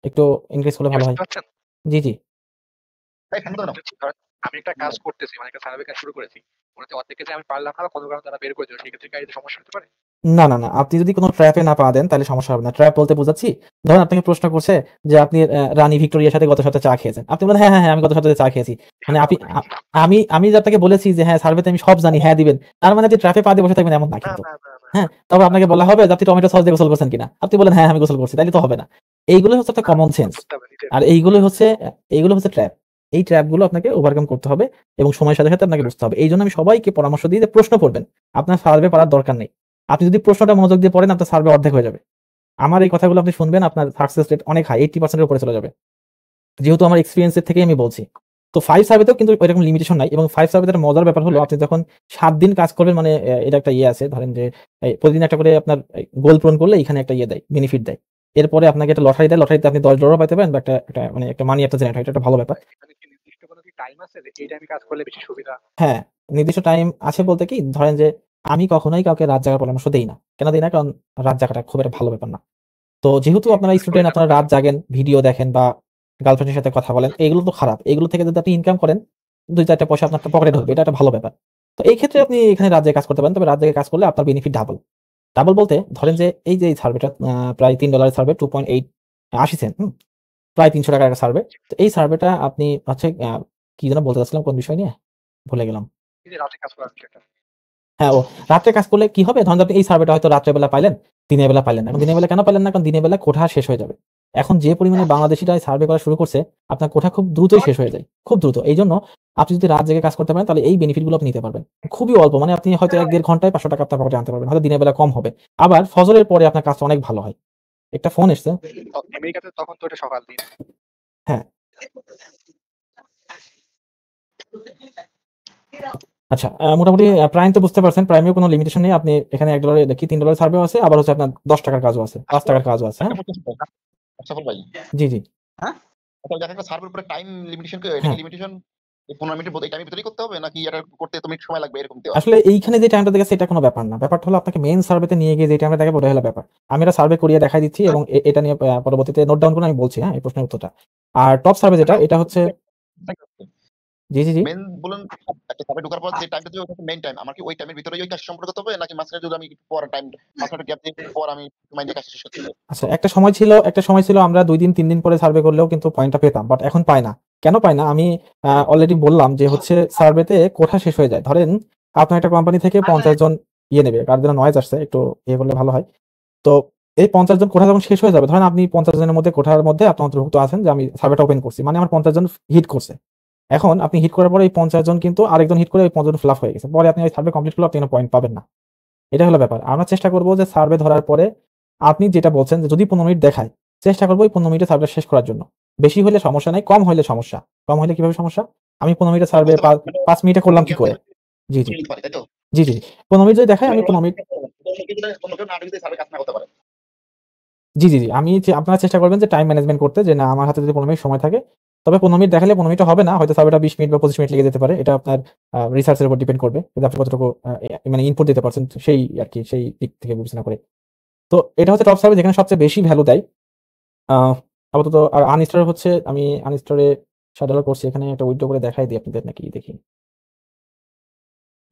Speaker 1: একটু ইনক্রিজ করলে ভালো হয়।
Speaker 4: বুঝতে পারছেন?
Speaker 1: জি, জি।
Speaker 5: এই ফ্যান দাও।
Speaker 4: ধরেন আমি একটা কাজ করতেছি, মানে একটা সার্ভে কাজ শুরু করেছি। মনে হচ্ছে অর্ধেকে যে আমি পারলাম না, কোনো কারণে তারা বের করে দিল, সেক্ষেত্রে কি আইডিতে সমস্যা হতে পারে?
Speaker 1: না, না, না। আপনি যদি কোন ট্র্যাপে না পা দেন তাহলে সমস্যা হবে না। ট্র্যাপ বলতে বোঝাচ্ছি, ধরেন আপনাকে প্রশ্ন করছে যে আপনি রানী ভিক্টোরিয়ার সাথে গত সপ্তাহে চা খেয়েছেন। আপনি বলেন হ্যাঁ, হ্যাঁ, হ্যাঁ, আমি গত সপ্তাহে চা খেয়েছি। মানে আমি যে আপনাকে বলেছি যে হ্যাঁ সার্ভেতে আমি সব জানি, হ্যাঁ দিবেন। তার মানে আপনি ট্র্যাপে পা দিয়ে বসে থাকবেন এমন না
Speaker 4: না
Speaker 1: কিন্তু।
Speaker 4: না না না
Speaker 1: হ্যাঁ, তবে আপনাকে বলা হবে যে আপনি টমেটো সস দিয়ে গোসল করছেন কিনা। আপনি বলেন হ্যাঁ আমি গোসল করছি, তাইলে তো হবে না। এইগুলো হচ্ছে একটা কমন সেন্স।
Speaker 4: করতে হবে নিজের।
Speaker 1: আর এইগুলো হচ্ছে ট্র্যাপ। এই ট্র্যাপ গুলো আপনাকে ওভারকাম করতে হবে, এবং সময়ের সাথে সাথে আপনাকে বুঝতে হবে। এইজন্য আমি সবাইকে পরামর্শ দিই যে প্রশ্ন করবেন। আপনার সার্ভে পড়ার দরকার নেই। আপনি যদি প্রশ্নটা মনোযোগ দিয়ে পড়েন আপনার সার্ভে অর্ধেক হয়ে যাবে। আমার এই কথাগুলো আপনি শুনবেন, আপনার সাকসেস রেট অনেক হাই, 80% এর উপরে চলে যাবে। যেহেতু আমার এক্সপেরিয়েন্স এর থেকেই আমি বলছি। তো 5 সার্ভেতেও কিন্তু ওইরকম লিমিটেশন নাই, এবং 5 সার্ভেতে একটা মজার ব্যাপার হলো আপনি যখন 7 দিন কাজ করবেন, মানে এটা একটা ইয়ে আছে, ধরেন যে প্রতিদিন একটা করে আপনার গোল পূরণ করলে এখানে একটা ইয়ে দেয়, বেনিফিট দেয়। এরপরে আপনাকে একটা লটারি দেয়, লটারিতে আপনি $10 পাইতে পারেন, বা একটা মানে একটা মানি একটা জেনারেট হয়, এটা একটা ভালো ব্যাপার।
Speaker 4: এখানে কি নির্দিষ্ট কোনো কি টাইম আছে যে এই টাইমে কাজ করলে বেশি সুবিধা?
Speaker 1: হ্যাঁ, নির্দিষ্ট টাইম আছে বলতে কি, ধরেন যে আমি কখনোই কাউকে রাত জাগার পরামর্শ দেই না। কেন দেই না? কারণ রাত জাগাটা খুব একটা ভালো ব্যাপার না। তো যেহেতু আপনারা স্টুডেন্ট, আপনারা রাত জাগেন, ভিডিও দেখেন বা গার্লফ্রেন্ডের সাথে কথা বলেন, এগুলো তো খারাপ। এগুলো থেকে যদি আপনি ইনকাম করেন, 2-4টা পয়সা আপনার পকেটে ঢুকবে, এটা একটা ভালো ব্যাপার। তো এই ক্ষেত্রে আপনি এখানে রাত জেগে কাজ করতে পারেন। তবে রাত জেগে কাজ করলে আপনার বেনিফিট ডাবল। ডাবল বলতে ধরেন যে এই যে এই সার্ভেটা প্রায় $3 সার্ভে 2.8 80 সেন্ট, প্রায় ৳300 একটা সার্ভে। তো এই সার্ভেটা আপনি হচ্ছে কি যেন বলতে চাচ্ছিলাম কোন বিষয় নিয়ে? ভুলে গেলাম।
Speaker 4: এই যে রাতে কাজ করার বিষয়টা।
Speaker 1: হ্যাঁ, রাত্রে কাজ করলে কি হবে? ধরেন যে আপনি এই সার্ভেটা হয়তো রাত্রে বেলা পাইলেন, দিনের বেলা পাইলেন না। এখন দিনের বেলা কেন পাইলেন না? কারণ দিনের বেলা কোঠা শেষ হয়ে যাবে। এখন যে পরিমাণে বাংলাদেশিরা সার্ভে করা শুরু করছে, আপনার কোঠা খুব দ্রুতই শেষ হয়ে যায়। খুব দ্রুত। এইজন্য আপনি যদি রাত জেগে কাজ করতে পারেন তাহলে এই বেনিফিট গুলো আপনি নিতে পারবেন। খুবই অল্প, মানে আপনি হয়তো ১-১.৫ ঘন্টায় ৳৫০০ আপনার পকেটে আনতে পারবেন। হয়তো দিনের বেলা কম হবে। আবার ফজরের পরে আপনার কাজটা অনেক ভালো হয়। একটা ফোন এসছে।
Speaker 4: আমেরিকাতে তখন তো এটা সকাল দিন।
Speaker 1: হ্যাঁ। আচ্ছা, মোটামুটি প্রাইম তো বুঝতে পারছেন। প্রাইমেও কোনো লিমিটেশন নেই। আপনি এখানে $১ কি $3 সার্ভেও আছে, আবার হচ্ছে আপনার ৳১০ র কাজও আছে, ৳৫ র কাজও আছে। হ্যাঁ?
Speaker 5: সফল ভাই,
Speaker 1: জি, জি।
Speaker 5: আচ্ছা দেখা যাচ্ছে সার্ভের উপরে টাইম লিমিটেশন এটা
Speaker 1: হ্যাঁ।
Speaker 5: কি লিমিটেশন 15 মিনিটের মধ্যে এই টাইমের ভিতরেই করতে হবে নাকি এটা করতে এত মিনিট সময় লাগবে এরকম দেওয়া?
Speaker 1: আসলে এইখানে যে টাইমটা দেখাচ্ছে এটা কোনো ব্যাপার না। ব্যাপারটা হলো আপনাকে মেইন সার্ভেতে নিয়ে গিয়ে যে টাইমটা দেখাবো ওটাই হলো ব্যাপার। আমি এটা সার্ভে করিয়ে দেখাই দিচ্ছি এবং এটা নিয়ে পরবর্তীতে নোট ডাউন করে আমি বলছি, হ্যাঁ, এই প্রশ্নের উত্তরটা। আর টপ সার্ভে যেটা এটা হচ্ছে জি, জি, জি।
Speaker 5: মেইন বলুন একটা সার্ভে ঢোকার পর যে টাইমটা দিবে ওটা মেইন টাইম। আমার কি ওই টাইমের ভিতরেই ওই কাজ সম্পূর্ণ করতে হবে নাকি মাঝখানে যদি আমি একটু পর টাইম মাঝখানে গ্যাপ দিয়ে পর আমি সময় নিয়ে কাজ শেষ করতে হবে?
Speaker 1: আচ্ছা, একটা সময় ছিল আমরা ২ দিন ৩ দিন পরে সার্ভে করলেও কিন্তু পয়েন্টটা পেতাম। বাট এখন পাই না। কেন পাই না? আমি অলরেডি বললাম যে হচ্ছে সার্ভেতে কোঠা শেষ হয়ে যায়। ধরেন আপনার একটা কোম্পানি থেকে ৫০ জন নেবে। কার যেন নয়েজ আসছে, একটু করলে ভালো হয়। তো এই ৫০ জন কোঠা যখন শেষ হয়ে যাবে, ধরেন আপনি ৫০ জনের মধ্যে কোঠার মধ্যে আপনি অন্তর্ভুক্ত আছেন যে আমি সার্ভেটা ওপেন করছি। মানে আমার ৫০ জন হিট করছে। এখন আপনি হিট করার পরে এই ৫০ জন কিন্তু আরেকজন হিট করে ওই ৫০ জন ফ্লাপ হয়ে গেছে। পরে আপনি ওই সার্ভে কমপ্লিট করলেও আপনি কোনো পয়েন্ট পাবেন না। এটা হলো ব্যাপার। আমরা চেষ্টা করব যে সার্ভে ধরার পরে আপনি যেটা বলছেন যে যদি ১৫ মিনিট দেখায়, চেষ্টা করব এই ১৫ মিনিটে সার্ভেটা শেষ করার জন্য। বেশি হইলে সমস্যা নাই, কম হইলে সমস্যা। কম হইলে কিভাবে সমস্যা? আমি ১৫ মিনিটের সার্ভে ৫ মিনিটে করলাম কি করে? জি, জি।
Speaker 5: নিতে পারি, তাই তো?
Speaker 1: জি, জি। ১৫ মিনিট যদি দেখায় আমি ১৫ মিনিট
Speaker 5: অন্য কেউ না ঢুকে সার্ভে কাজ না করতে পারে।
Speaker 1: জি, জি, জি। আপনারা চেষ্টা করবেন যে টাইম ম্যানেজমেন্ট করতে, যে না আমার হাতে যদি ১৫ মিনিট সময় থাকে, তবে ১৫ মিনিট দেখালে ১৫ মিনিটও হবে না। হয়তো সার্ভেটা ২০ মিনিট বা ২৫ মিনিট লেগে যেতে পারে। এটা আপনার রিসার্চ এর উপর ডিপেন্ড করবে। যে আপনি কতটুকু মানে ইনপুট দিতে পারছেন সেই আরকি, সেই দিক থেকে বিবেচনা করে। তো এটা হচ্ছে টপ সার্ভে যেখানে সবচেয়ে বেশি ভ্যালু দেয়। আ আপাতত আর আনইনস্টল হচ্ছে আমি আনইনস্টলে $৬ করছি। এখানে একটা উইথড্র করে দেখাই দিই আপনাদের নাকি দেখি।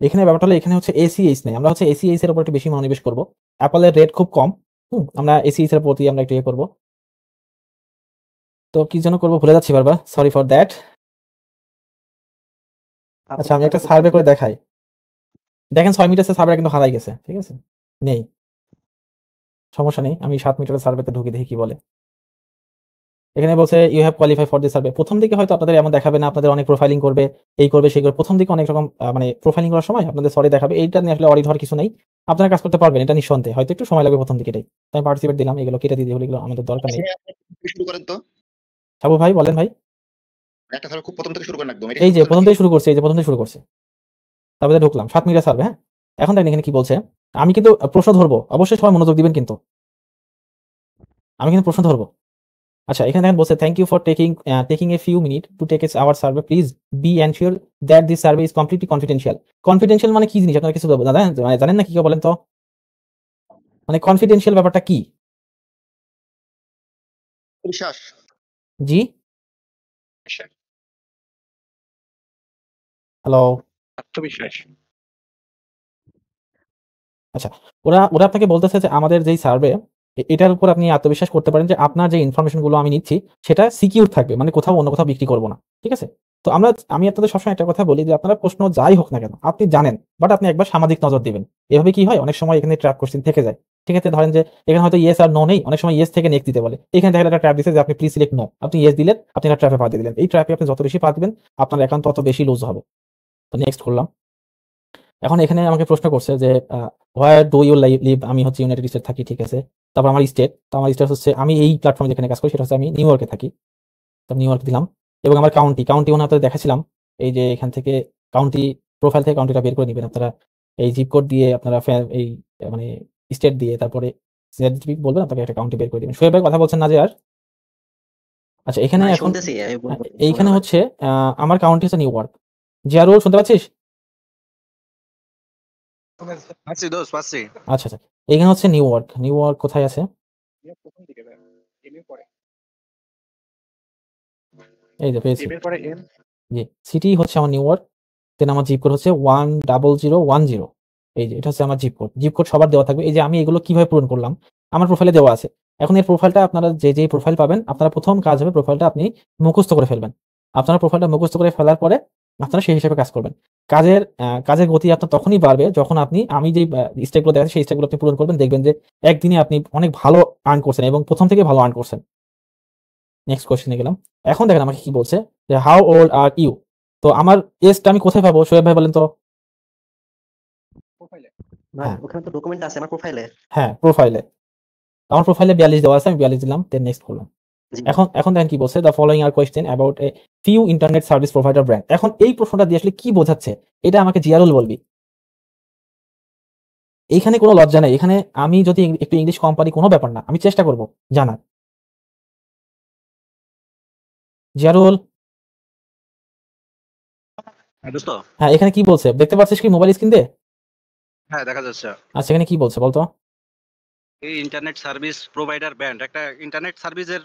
Speaker 1: এখানে ব্যাপারটা হলো এখানে হচ্ছে ACH নাই। আমরা হচ্ছে ACH এর উপর একটু বেশি মনোনিবেশ করব। Apple এর রেট খুব কম। আমরা ACH এর প্রতি আমরা একটু করব। তো কি যেন করব ভুলে যাচ্ছি বারবার। Sorry for that. আচ্ছা, আমি একটা সার্ভে করে দেখাই। দেখেন ৬ মিটারের সার্ভার কিন্তু হারাই গেছে। ঠিক আছে? নেই। সমস্যা নেই। আমি ৭ মিটারের সার্ভেতে ঢুকে দেখি কি বলে। এখানে বলছে you have qualify for this survey. ১ম দিকে হয়তো আপনাদের এমন দেখাবে না, আপনাদের অনেক প্রোফাইলিং করবে, এই করবে, সেই করবে। ১ম দিকে অনেক রকম মানে প্রোফাইলিং করার সময় আপনাদের সরি দেখাবে। এইটা নিয়ে আসলে অরিড হওয়ার কিছু নাই। আপনারা কাজ করতে পারবেন, এটা নিঃসন্দেহে। হয়তো একটু সময় লাগবে ১ম দিকে এটাই। তো আমি পার্টিসিপেট দিলাম। এগুলো কেটে দিয়ে এগুলো আমাদের দরকার নেই।
Speaker 5: শুরু করেন তো।
Speaker 1: সাবু ভাই বলেন ভাই।
Speaker 5: একটা সার্ভে খুব প্রথম থেকে শুরু করেন একদম।
Speaker 1: এই যে ১ম থেকে শুরু করছি, এই যে ১ম থেকে শুরু করছি। তারপরে ঢুকলাম। ৭ মিটার সার্ভে, হ্যাঁ? এখন দেখেন এখানে কি বলছে। আমি কিন্তু প্রশ্ন ধরবো। অবশ্যই সবাই মনোযোগ দিবেন কিন্তু। আমি কিন্তু প্রশ্ন ধরবো। আচ্ছা, এখানে দেখেন বলছে thank you for taking a few minute to take our survey. Please be ensure that this survey is completely confidential. Confidential মানে কি জিনিস আপনারা কিছু জানেন না কি বলেন তো? মানে কনফিডেন্সিয়াল ব্যাপারটা কি?
Speaker 5: বিশ্বাস।
Speaker 1: জি? হ্যালো?
Speaker 4: আত্মবিশ্বাস।
Speaker 1: আচ্ছা, ওরা আপনাকে বলতেছে যে আমাদের যেই সার্ভে এটার উপর আপনি আত্মবিশ্বাস করতে পারেন যে আপনার যে ইনফরমেশন গুলো আমি নিচ্ছি সেটা সিকিউর থাকবে। মানে অন্য কোথাও বিক্রি করব না। ঠিক আছে? তো আমি আপনাদের সবসময় একটা কথা বলি যে আপনারা প্রশ্ন যাই হোক না কেন, আপনি জানেন, বাট আপনি একবার সামাজিক নজর দিবেন। এভাবে কি হয়? অনেক সময় এখানে ট্র্যাপ কোয়েশ্চেন থেকে যায়। ঠিক আছে? ধরেন যে এখানে হয়তো ইয়েস আর নো নেই। অনেক সময় ইয়েস থেকে নেক্সট দিতে বলে। এখানে দেখা একটা ট্র্যাপ দিছে যে আপনি প্লিজ সিলেক্ট নো। আপনি ইয়েস দিলেন, আপনি একটা ট্র্যাপে পা দিয়ে দিলেন। এই ট্র্যাপে আপনি যত বেশি পা দিবেন, আপনার অ্যাকাউন্ট তত বেশি লুজ হবে। তো নেক্সট করলাম। এখন এখানে আমাকে প্রশ্ন করছে যে হোয়ার ডু ইউ লিভ? আমি হচ্ছে ইউনাইটেড স্টেট থাকি। ঠিক আছে? তারপর আমার স্টেট। তো আমার স্টেট হচ্ছে আমি এই প্ল্যাটফর্মে যেখানে কাজ করি সেটা হচ্ছে আমি নিউ ইয়র্কে থাকি। তো নিউ ইয়র্ক দিলাম এবং আমার কাউন্টি ওখানে আপনাদের দেখাচ্ছিলাম। এই যে এখান থেকে কাউন্টি প্রোফাইল থেকে কাউন্টিটা বের করে নিবেন আপনারা। এই জিপ কোড দিয়ে আপনারা এই মানে স্টেট দিয়ে তারপরে বলবেন, আপনাকে একটা কাউন্টি বের করে দিবেন। শোয়েব ভাই কথা বলছেন না যে আর? আচ্ছা, এখানে
Speaker 3: হ্যাঁ,
Speaker 1: এখন
Speaker 3: শুনতেছি।
Speaker 1: এইখানে হচ্ছে আমার কাউন্টি হচ্ছে নিউ ইয়র্ক। জিয়ারুল শুনতে পাচ্ছিস?
Speaker 2: পাচ্ছি দোস্ত, পাচ্ছি।
Speaker 1: আচ্ছা, আচ্ছা। এখানে হচ্ছে নিউ ইয়র্ক কোথায় আছে?
Speaker 4: প্রথম দিকে এম এর পরে
Speaker 1: এই যে পেয়েছি।
Speaker 4: এম এর পরে এম
Speaker 1: জি, সিটি হচ্ছে আমার নিউ ইয়র্ক। দেন আমার জিপ কোড হচ্ছে 10010। এই যে এটা হচ্ছে আমার জিপ কোড। জিপ কোড সবার দেওয়া থাকবে। এই যে আমি এগুলো কিভাবে পূরণ করলাম? আমার প্রোফাইলে দেওয়া আছে। এখন এই প্রোফাইলটা আপনারা যেই প্রোফাইল পাবেন, আপনারা ১ম কাজ হবে প্রোফাইলটা আপনি মুখস্থ করে ফেলবেন। আপনারা প্রোফাইলটা মুখস্থ করে ফেলার পরে আপনারা সেই হিসেবে কাজ করবেন। কাজের গতি আপনার তখনই বাড়বে যখন আমি যেই স্টেপগুলো দেখাচ্ছি সেই স্টেপগুলো আপনি পূরণ করবেন। দেখবেন যে একদিনে আপনি অনেক ভালো আর্ন করছেন এবং ১ম থেকেই ভালো আর্ন করছেন। নেক্সট কোয়েশ্চেনে গেলাম। এখন দেখেন আমাকে কি বলছে যে, "হাউ ওল্ড আর ইউ?" তো আমার এজটা আমি কোথায় পাবো? সোহেব ভাই বলেন তো?
Speaker 4: প্রোফাইলে
Speaker 3: ভাই
Speaker 1: হ্যাঁ,
Speaker 3: ওখানে তো ডকুমেন্ট আছে আমার প্রোফাইলে।
Speaker 1: হ্যাঁ, প্রোফাইলে। আমার প্রোফাইলে ৪২ দেওয়া আছে। আমি ৪২ দিলাম। দেন নেক্সট করলাম।
Speaker 3: জি
Speaker 1: এখন দেখেন কি বলছে, "the following R question about a few internet service provider brand." এখন এই প্রশ্নটা দিয়ে আসলে কি বোঝাচ্ছে? এটা আমাকে জিয়ারুল বলবি। এইখানে কোনো লজ্জা নাই। এখানে আমি যদি একটু ইংলিশ কম পারি কোনো ব্যাপার না। আমি চেষ্টা করব জানার। জিয়ারুল,
Speaker 2: হ্যাঁ দোস্ত।
Speaker 1: হ্যাঁ, এখানে কি বলছে? দেখতে পাচ্ছিস কি মোবাইল স্ক্রিন দিয়ে?
Speaker 2: হ্যাঁ দেখা যাচ্ছে।
Speaker 1: আচ্ছা, এখানে কি বলছে বলতো?
Speaker 2: এই ইন্টারনেট সার্ভিস প্রোভাইডার ব্যান্ড একটা ইন্টারনেট সার্ভিসের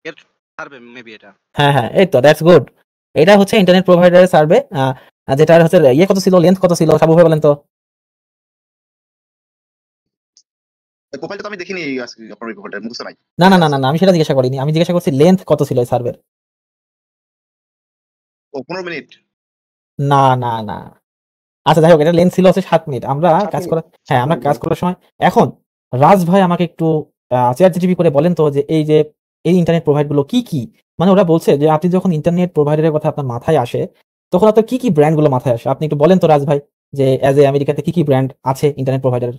Speaker 2: এর সার্ভে মেবি এটা।
Speaker 1: হ্যাঁ, হ্যাঁ, এই তো দ্যাটস গুড। এটা হচ্ছে ইন্টারনেট প্রোভাইডারের সার্ভে। যেটার হচ্ছে কত ছিল, লেন্থ কত ছিল? সাবু ভাই বলেন তো?
Speaker 5: প্রোফাইলটা তো আমি দেখিনি আজকে আপনার ওই প্রোফাইলটা মুখস্থ নাই।
Speaker 1: না, না,
Speaker 5: লেখা
Speaker 1: না,
Speaker 5: আছে।
Speaker 1: না, না, আমি সেটা জিজ্ঞাসা করিনি। আমি জিজ্ঞাসা করছি লেন্থ কত ছিল এই সার্ভের?
Speaker 5: ও 15 মিনিট।
Speaker 1: না, না, না। আচ্ছা যাই হোক, এটা লেন্থ ছিল হচ্ছে ৭ মিনিট। আমরা
Speaker 3: 7
Speaker 1: কাজ
Speaker 3: মিনিট
Speaker 1: করা
Speaker 3: 7
Speaker 1: হ্যাঁ, আমরা
Speaker 3: মিনিট
Speaker 1: কাজ
Speaker 3: ভাই।
Speaker 1: করার সময় এখন রাজ ভাই আমাকে একটু ChatGPT করে বলেন তো যে এই ইন্টারনেট প্রোভাইড গুলো কি, কি? মানে ওরা বলছে যে আপনি যখন ইন্টারনেট প্রোভাইডার এর কথা আপনার মাথায় আসে, তখন আপনার কি, কি ব্র্যান্ড গুলো মাথায় আসে? আপনি একটু বলেন তো রাজ ভাই যে এজ এ আমেরিকাতে কি, কি ব্র্যান্ড আছে ইন্টারনেট প্রোভাইডারের?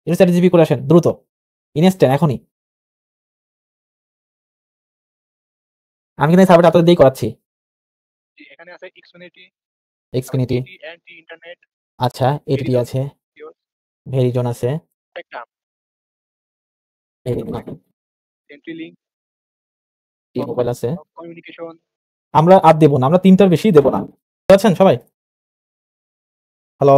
Speaker 1: একটু ChatGPT করে আসেন দ্রুত। ইনস্ট্যান্ট এখনই। আমি কিন্তু এই সার্ভেটা আপনাদের দিয়েই করাচ্ছি।
Speaker 4: জি, এখানে আছে Xfinity, তারপর
Speaker 1: Xfinity,
Speaker 4: AT&T ইন্টারনেট,
Speaker 1: আচ্ছা, ATT
Speaker 4: Verizon,
Speaker 1: আছে,
Speaker 4: Jio,
Speaker 1: Verizon আছে,
Speaker 4: Spectrum,
Speaker 1: Verizon আছে,
Speaker 4: CenturyLink,
Speaker 1: T-Mobile আছে।
Speaker 4: Top Communication।
Speaker 1: আমরা আর দেব না। আমরা ৩ টার বেশি দেব না। বুঝতে পারছেন সবাই? হ্যালো?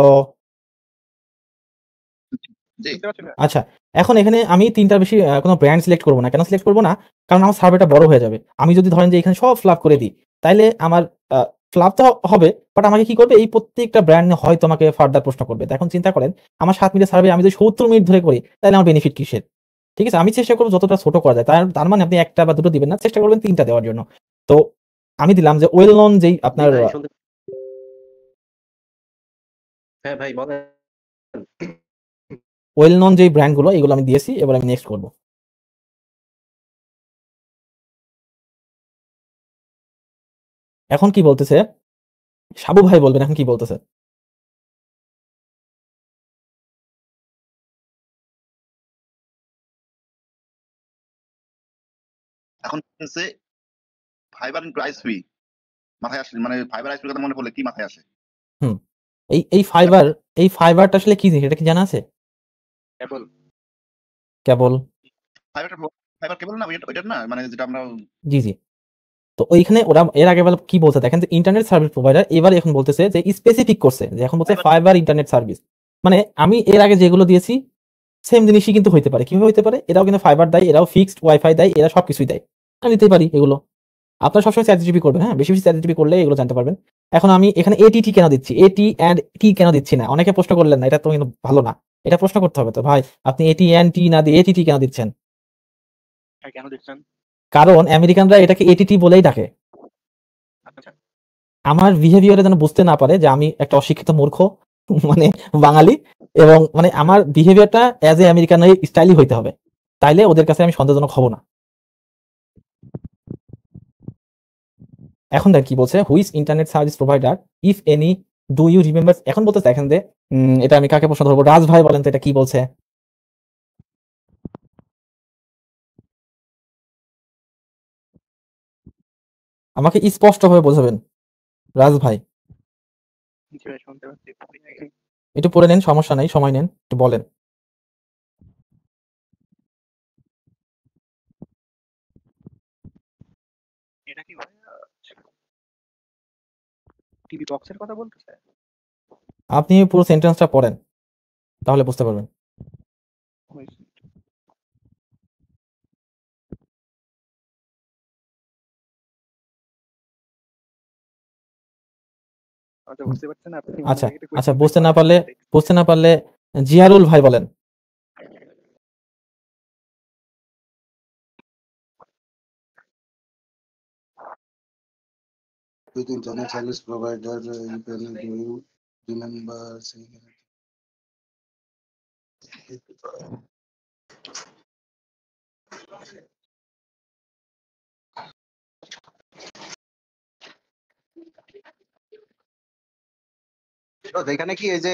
Speaker 5: জি।
Speaker 4: বুঝতে পারছেন?
Speaker 1: আচ্ছা, এখন এখানে আমি ৩ টার বেশি কোন ব্র্যান্ড সিলেক্ট করব না। কেন সিলেক্ট করব না? কারণ আমার সার্ভেটা বড় হয়ে যাবে। আমি যদি ধরেন যে এখানে সব ফ্লাপ করে দিই, তাইলে আমার আ ফ্লাপ তো হবে, বাট আমাকে কি করবে? এই প্রত্যেকটা ব্র্যান্ড হয়তো আমাকে ফার্দার প্রশ্ন করবে। তো এখন চিন্তা করেন, আমার ৭ মিনিটের সার্ভে আমি যদি ৭০ মিনিট ধরে করি, তাইলে আমার বেনিফিট কিসের? ঠিক আছে? আমি চেষ্টা করব যতটা ছোট করা যায়। তার মানে আপনি ১ টা বা ২ টো দিবেন না। চেষ্টা করবেন ৩ টা দেওয়ার জন্য। তো আমি দিলাম যে ওয়েল নোন যেই
Speaker 3: জি
Speaker 1: আপনার
Speaker 3: ভাই শুনতে হ্যাঁ ভাই বলেন।
Speaker 1: ওয়েল নোন যেই ব্র্যান্ড গুলো এগুলো আমি দিয়েছি। এবার আমি নেক্সট করব। এখন কি বলতেছে? সাবু ভাই বলবেন এখন কি বলতেছে?
Speaker 5: এখন হচ্ছে ফাইবার ইনটু আইএসপি মাথায় আসে, মানে ফাইবার আইএসপির কথা মনে পড়লে কি মাথায় আসে?
Speaker 1: হুম। এই ফাইবারটা আসলে কি জিনিস? এটা কি জানা আছে?
Speaker 4: কেবল।
Speaker 1: কেবল?
Speaker 5: ফাইবারটা ফাইবার কেবল না ওইটার না, মানে যেটা আমরা
Speaker 1: জি, জি। তো ওইখানে ওরা এর আগে কি বলছে দেখেন যে ইন্টারনেট সার্ভিস প্রোভাইডার এবার এখন বলতেছে যে স্পেসিফিক করছে যে এখন বলছে
Speaker 5: ফাইবার
Speaker 1: ফাইবার ইন্টারনেট সার্ভিস। মানে আমি এর আগে যেগুলো দিয়েছি সেম জিনিসই কিন্তু হইতে পারে। কিভাবে হইতে পারে? এরাও কিন্তু ফাইবার দেয়, এরাও ফিক্সড ওয়াইফাই দেয়, এরা সবকিছুই দেয়। আমি দিতেই পারি এগুলো। আপনারা সবসময় ChatGPT করবেন, হ্যাঁ? বেশি, বেশি ChatGPT করলে এগুলো জানতে পারবেন। এখন আমি এখানে ATT কেন দিচ্ছি? AT and T কেন দিচ্ছি না? অনেকে প্রশ্ন করলেন না। এটা তো কিন্তু ভালো না। এটা প্রশ্ন করতে হবে তো ভাই আপনি AT and T না দিয়ে ATT কেন দিচ্ছেন?
Speaker 4: হ্যাঁ, কেন দিচ্ছেন?
Speaker 1: কারণ আমেরিকানরা এটাকে ATT বলেই ডাকে।
Speaker 4: আচ্ছা,
Speaker 1: আমার বিহেভিয়ারে যেন বুঝতে না পারে যে আমি একটা অশিক্ষিত মূর্খ মানে বাঙালি এবং মানে আমার বিহেভিয়ারটা অ্যাজ এ আমেরিকান স্টাইলই হইতে হবে। তাইলে ওদের কাছে আমি সন্দেহজনক হব না। এখন দেখ কি বলছে, which internet service provider if any do you remember? এখন বলতে দেখেন যে এটা আমি কাকে প্রশ্ন ধরবো? রাজ ভাই বলেন তো এটা কি বলছে? আমাকে স্পষ্টভাবে বোঝাবেন রাজ ভাই।
Speaker 4: জি ভাই শুনতে পাচ্ছি।
Speaker 1: একটু পড়ে নেন, সমস্যা নাই, সময় নেন, একটু বলেন।
Speaker 4: এটা কি ভাই টিভি বক্সের কথা বলতেছে?
Speaker 1: আপনি পুরো সেন্টেন্সটা পড়েন, তাহলে বুঝতে পারবেন।
Speaker 4: হয়েছে। আচ্ছা বুঝতে পারছেন আপনি
Speaker 1: আচ্ছা
Speaker 4: আমাকে একটু
Speaker 1: আচ্ছা
Speaker 4: কোয়েশ্চেন
Speaker 1: বুঝতে না
Speaker 4: করেন
Speaker 1: পারলে বুঝতে না পারলে জিয়ারুল ভাই বলেন।
Speaker 6: with internet service provider, you can do you remember saying
Speaker 2: তো এখানে কি এই যে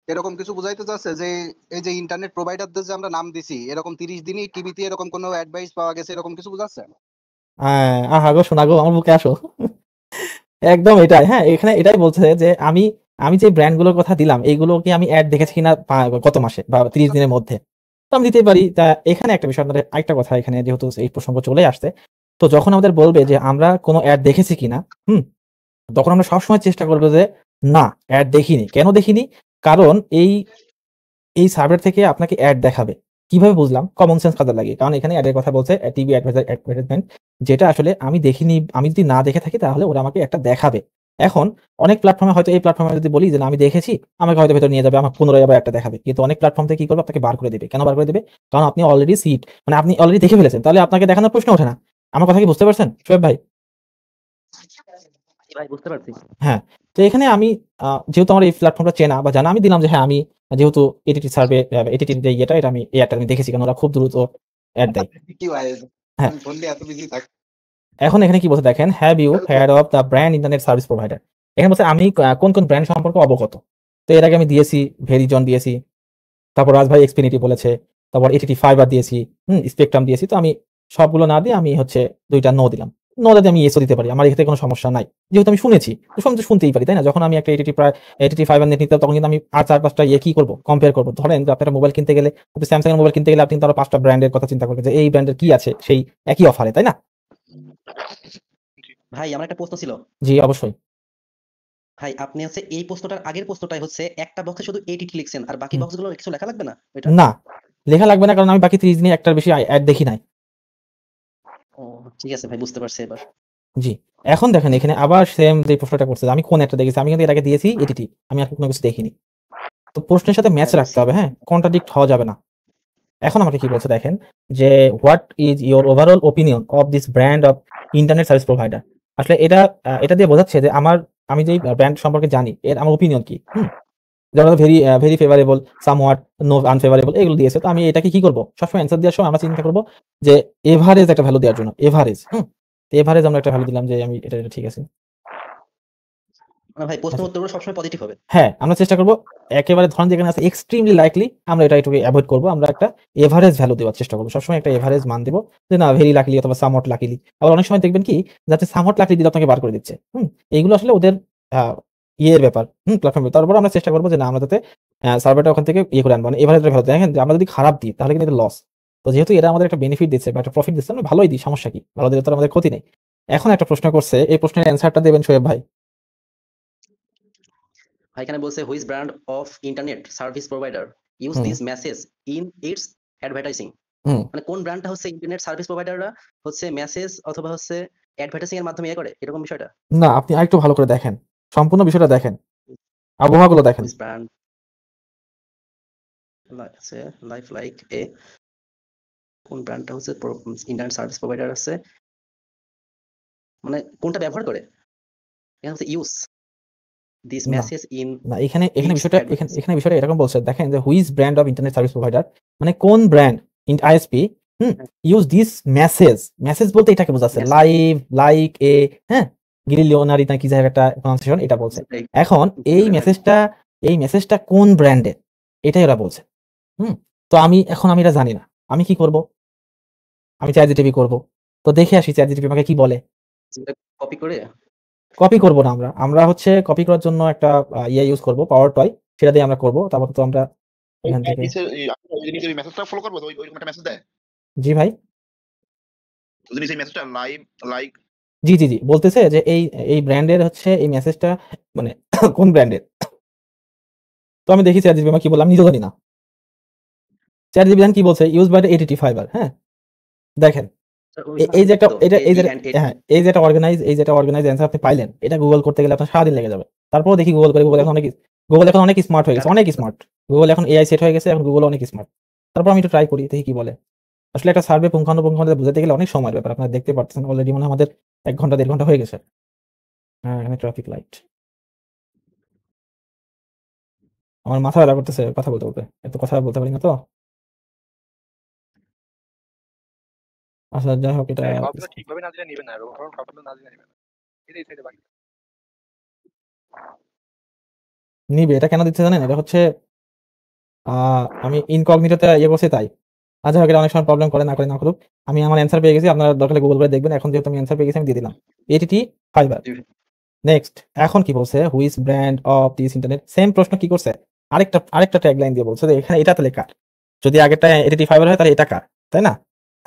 Speaker 2: এরকম কিছু বুঝাইতে চাচ্ছে যে এই যে ইন্টারনেট প্রোভাইডারদের যে আমরা নাম দিছি এরকম 30 দিনই টিভিতে এরকম কোনো অ্যাডভাইস পাওয়া গেছে এরকম কিছু বুঝাচ্ছে?
Speaker 1: আহা গো শোনা গো, আমার বুকে আসো। একদম এটাই, হ্যাঁ এখানে এটাই বলছে যে আমি আমি যে ব্র্যান্ডগুলোর কথা দিলাম এইগুলো কি আমি অ্যাড দেখেছি কিনা গত মাসে বা 30 দিনের মধ্যে, তো আমি দিতেই পারি। তা এখানে একটা বিষয়, আপনাদের আরেকটা কথা এখানে যেহেতু এই প্রসঙ্গ চলে আসছে, তো যখন আমাদের বলবে যে আমরা কোনো অ্যাড দেখেছি কিনা, তখন আমরা সবসময় চেষ্টা করবো যে না অ্যাড দেখিনি। কেন দেখিনি? কারণ এই সার্ভার থেকে আপনাকে অ্যাড দেখাবে। কিভাবে বুঝলাম? কমন সেন্স কাজে লাগে। কারণ এখানে অ্যাডের কথা বলছে টিভি অ্যাডভার্টাইজমেন্ট, যেটা আসলে আমি দেখিনি, আমি যদি না দেখে থাকি তাহলে ওরা আমাকে একটা দেখাবে। এখন অনেক প্ল্যাটফর্মে হয়তো এই প্ল্যাটফর্মে যদি বলি যে না আমি দেখেছি, আমাকে হয়তো ভেতরে নিয়ে যাবে, আমাকে পুনরায় আবার একটা দেখাবে। কিন্তু অনেক প্ল্যাটফর্ম থেকে কি করবে? আপনাকে বার করে দিবে। কেন বার করে দিবে? কারণ আপনি অলরেডি মানে আপনি অলরেডি দেখে ফেলেছেন। তাহলে আপনাকে দেখানোর প্রশ্ন ওঠে না। আমার কথা কি বুঝতে পারছেন শোয়েব ভাই?
Speaker 3: ভাই বুঝতে পারছি।
Speaker 1: হ্যাঁ, তো এখানে আমি যেহেতু আমার এই প্ল্যাটফর্মটা চেনা বা জানা, আমি দিলাম যে হ্যাঁ আমি যেহেতু এটিটি সার্ভে এটিটির যে ইয়েটা এটা আমি এই অ্যাডটা আমি দেখেছি, কারণ ওরা খুব দ্রুত অ্যাড দেয়।
Speaker 6: কি ভাই
Speaker 1: হ্যাঁ।
Speaker 6: আমি বললে এত বিজি থাক
Speaker 1: এখন এখানে কি বলছে দেখেন, have you heard of the brand internet service provider. এখানে বলছে আমি কোন কোন ব্র্যান্ড সম্পর্কে অবগত। তো এর আগে আমি দিয়েছি ভেরিজন দিয়েছি, তারপর রাজভাই এক্সপিনিটি বলেছে, তারপর এটিটি ফাইবার দিয়েছি, স্পেকট্রাম দিয়েছি। তো আমি সবগুলো না দিয়ে আমি হচ্ছে 2টা নো দিলাম। নো দিয়ে আমি এসও দিতে পারি, আমার এক্ষেত্রে কোনো সমস্যা নাই, যেহেতু আমি শুনেছি। তো আমি তো শুনতেই পারি, তাই না? যখন আমি একটা এটিটি ফাইবার নেট নিতাম, তখন কিন্তু আমি আর 4-5টা কি করবো, কম্পেয়ার করবো। ধরেন যে আপনি একটা মোবাইল কিনতে গেলে, আপনি স্যামসাং এর মোবাইল কিনতে গেলে আপনি তারও 5টা ব্র্যান্ডের কথা চিন্তা করবেন যে এই ব্র্যান্ডের কি আছে সেই একই অফারে, তাই না?
Speaker 3: ভাই আমার একটা প্রশ্ন ছিল।
Speaker 1: জি অবশ্যই।
Speaker 3: ভাই আপনি হচ্ছে এই প্রশ্নটার আগের প্রশ্নটাই হচ্ছে একটা বক্সে শুধু এটিটি লিখছেন আর বাকি
Speaker 1: হুম।
Speaker 3: বক্সগুলো কিছু লেখা লাগবে না এটা?
Speaker 1: না, লেখা লাগবে না, কারণ আমি বাকি 30 দিনে একটার বেশি অ্যাড দেখি নাই।
Speaker 3: ও ঠিক আছে ভাই, বুঝতে পারছি এবার।
Speaker 1: জি, এখন দেখেন এখানে আবার সেম যে প্রশ্নটা করছে, আমি কোন একটা দেখেছি, আমি কিন্তু এর আগে দিয়েছি এটিটি, আমি আর কোনো কিছু দেখিনি। তো প্রশ্নের সাথে ম্যাচ রাখতে হবে, হ্যাঁ, কন্ট্রাডিক্ট হওয়া যাবে না। এখন আমাকে কি বলছে দেখেন যে what is your overall opinion of this brand of internet service provider. আসলে এটা দিয়ে বোঝাচ্ছে যে আমি যেই ব্র্যান্ড সম্পর্কে জানি এর আমার ওপিনিয়ন কি। যেমন very favourable, somewhat, no unfavourable, এগুলো দিয়েছে। তো আমি এটাকে কি করবো? সবসময় অ্যান্সার দেওয়ার সময় আমরা চিন্তা করবো যে এভারেজ একটা ভ্যালু দেওয়ার জন্য, এভারেজ। এভারেজ আমরা একটা ভ্যালু দিলাম যে আমি এটা ঠিক আছে।
Speaker 3: না ভাই, প্রশ্ন
Speaker 1: আচ্ছা।
Speaker 3: উত্তরগুলো সবসময় পজিটিভ হবে।
Speaker 1: হ্যাঁ, আমরা চেষ্টা করবো একেবারে ধরেন যেখানে আছে এক্সট্রিমলি লাইকলি, আমরা এটা একটু অ্যাভয়েড করবো। আমরা একটা এভারেজ ভ্যালু দেওয়ার চেষ্টা করবো, সবসময় একটা এভারেজ মান দেবো যে না ভেরি লাকলি অথবা সামহট লাকিলি। আবার অনেক সময় দেখবেন কি যাতে সামহট লাকলি দিলে আপনাকে বার করে দিচ্ছে। এইগুলো আসলে ওদের ইয়ের ব্যাপার, প্ল্যাটফর্মের। তারপর আমরা চেষ্টা করবো যে না আমরা যাতে সার্ভারটা ওখান থেকে ইয়ে করে আনবো, মানে এভারেজ ভ্যালু। দেখেন যে আমরা যদি খারাপ দিই তাহলে কিন্তু লস। তো যেহেতু এরা আমাদের একটা বেনিফিট দিচ্ছে বা একটা প্রফিট দিচ্ছে, আমরা ভালোই দিই, সমস্যা কি? ভালো দিলে তো আমাদের ক্ষতি নেই। এখন একটা প্রশ্ন করছে, এই প্রশ্নের অ্যান্সারটা দেবেন শোয়েব ভাই।
Speaker 3: ভাই এখানে বলছে which brand of internet service provider use
Speaker 1: hmm.
Speaker 3: This message in its advertising.
Speaker 1: Hmm.
Speaker 3: মানে কোন ব্র্যান্ডটা হচ্ছে ইন্টারনেট সার্ভিস প্রোভাইডাররা হচ্ছে মেসেজ অথবা হচ্ছে অ্যাডভার্টাইজিং এর মাধ্যমে করে এরকম বিষয়টা?
Speaker 1: না, আপনি আরেকটু ভালো করে দেখেন, সম্পূর্ণ বিষয়টা দেখেন, আবহাওয়াগুলো দেখেন।
Speaker 3: হুইচ ব্র্যান্ড আছে লাইফ লাইক এ, কোন ব্র্যান্ডটা হচ্ছে ইন্টারনেট সার্ভিস প্রোভাইডার আছে, মানে কোনটা ব্যবহার করে? এখানে হচ্ছে ইউজ দিস
Speaker 1: না
Speaker 3: মেসেজ ইন
Speaker 1: না, এখানে
Speaker 3: It's
Speaker 1: বিষয়টা
Speaker 3: advertising.
Speaker 1: এখানে বিষয়টা এরকম বলছে দেখেন যে whose brand of internet service provider, মানে কোন brand ISP use this message বলতে এটাকে বোঝাচ্ছে
Speaker 3: Message.
Speaker 1: লাইভ লাইক এ, হ্যাঁ, গিরি লিওনারি না কি যাই একটা প্রনাউন্সিয়েশন, এটা বলছে। এখন এই মেসেজটা কোন ব্র্যান্ডের এটাই ওরা বলছে। তো আমি এটা জানি না, আমি কি করব? আমি চ্যাটজিপিটি করব। তো দেখে আসি চ্যাটজিপিটি আমাকে কি বলে।
Speaker 3: কপি করে
Speaker 1: কপি করব না, আমরা হচ্ছে কপি করার জন্য একটা ইয়ে ইউজ করব, পাওয়ার টয়, সেটা দিয়ে আমরা করব। তারপর তো আমরা এখান থেকে
Speaker 5: ওই মেসেজটা ফলো করবো, ওই একটা মেসেজ দেয়।
Speaker 1: জি ভাই,
Speaker 5: যদি সেই মেসেজটা লাইক
Speaker 1: জি বলতেছে যে এই ব্র্যান্ডের হচ্ছে এই মেসেজটা মানে কোন ব্র্যান্ডের। তো আমি দেখি চ্যাটজিপিটি আমাকে কি বললাম, নিজেও জানি না। চ্যাটজিপিটি কি বলছে, ইউজ বাই এটিটি ফাইবার। হ্যাঁ, দেখেন এই যে একটা এই যে একটা অর্গানাইজ অ্যান্সার আপনি পাইলেন, এটা গুগল করতে গেলে আপনার সারাদিন লেগে যাবে। তারপরও দেখি গুগল এখন অনেক স্মার্ট হয়ে গেছে, অনেক স্মার্ট। গুগল এখন এআই সেট হয়ে গেছে, এখন গুগল অনেক স্মার্ট। তারপর আমি একটু ট্রাই করি, দেখি কি বলে। আসলে একটা সার্ভে পুঙ্খানুপুঙ্খভাবে বুঝাতে গেলে অনেক সময়ের ব্যাপার, আপনারা দেখতে পাচ্ছেন অলরেডি মনে হয় আমাদের 1 ঘন্টা 1.5 ঘন্টা হয়ে গেছে। হ্যাঁ, এখানে ট্রাফিক লাইট। আমার মাথা ব্যথা করতেছে কথা বলতে বলতে, এত কথা বলতে পারি না তো। আচ্ছা যাই হোক, এটা
Speaker 4: সবগুলো ঠিকভাবে না দিলে নেবে না, কারণ সবগুলো না দিলে নেবে না। এই সাইডে বাকি
Speaker 1: নিবে। এটা কেন দিচ্ছে জানেন? এটা হচ্ছে আমি ইনকগনিটোতে ইয়ে করছি তাই। আচ্ছা হোক, এটা অনেক সময় প্রবলেম করে, না করে না করুক। আমি আমার অ্যান্সার পেয়ে গেছি, আপনারা দরকার গুগল করে দেখবেন। এখন যেহেতু আমি অ্যান্সার পেয়ে গেছি, আমি দিয়ে দিলাম এটিটি ফাইবার। নেক্সট, এখন কি বলছে? Which brand of this internet. Same প্রশ্ন কি করছে, আরেকটা ট্যাগলাইন দিয়ে বলছে যে এখানে এটা তাহলে কার। যদি আগেরটা এটিটি ফাইবার হয় তাহলে এটা কার, তাই না?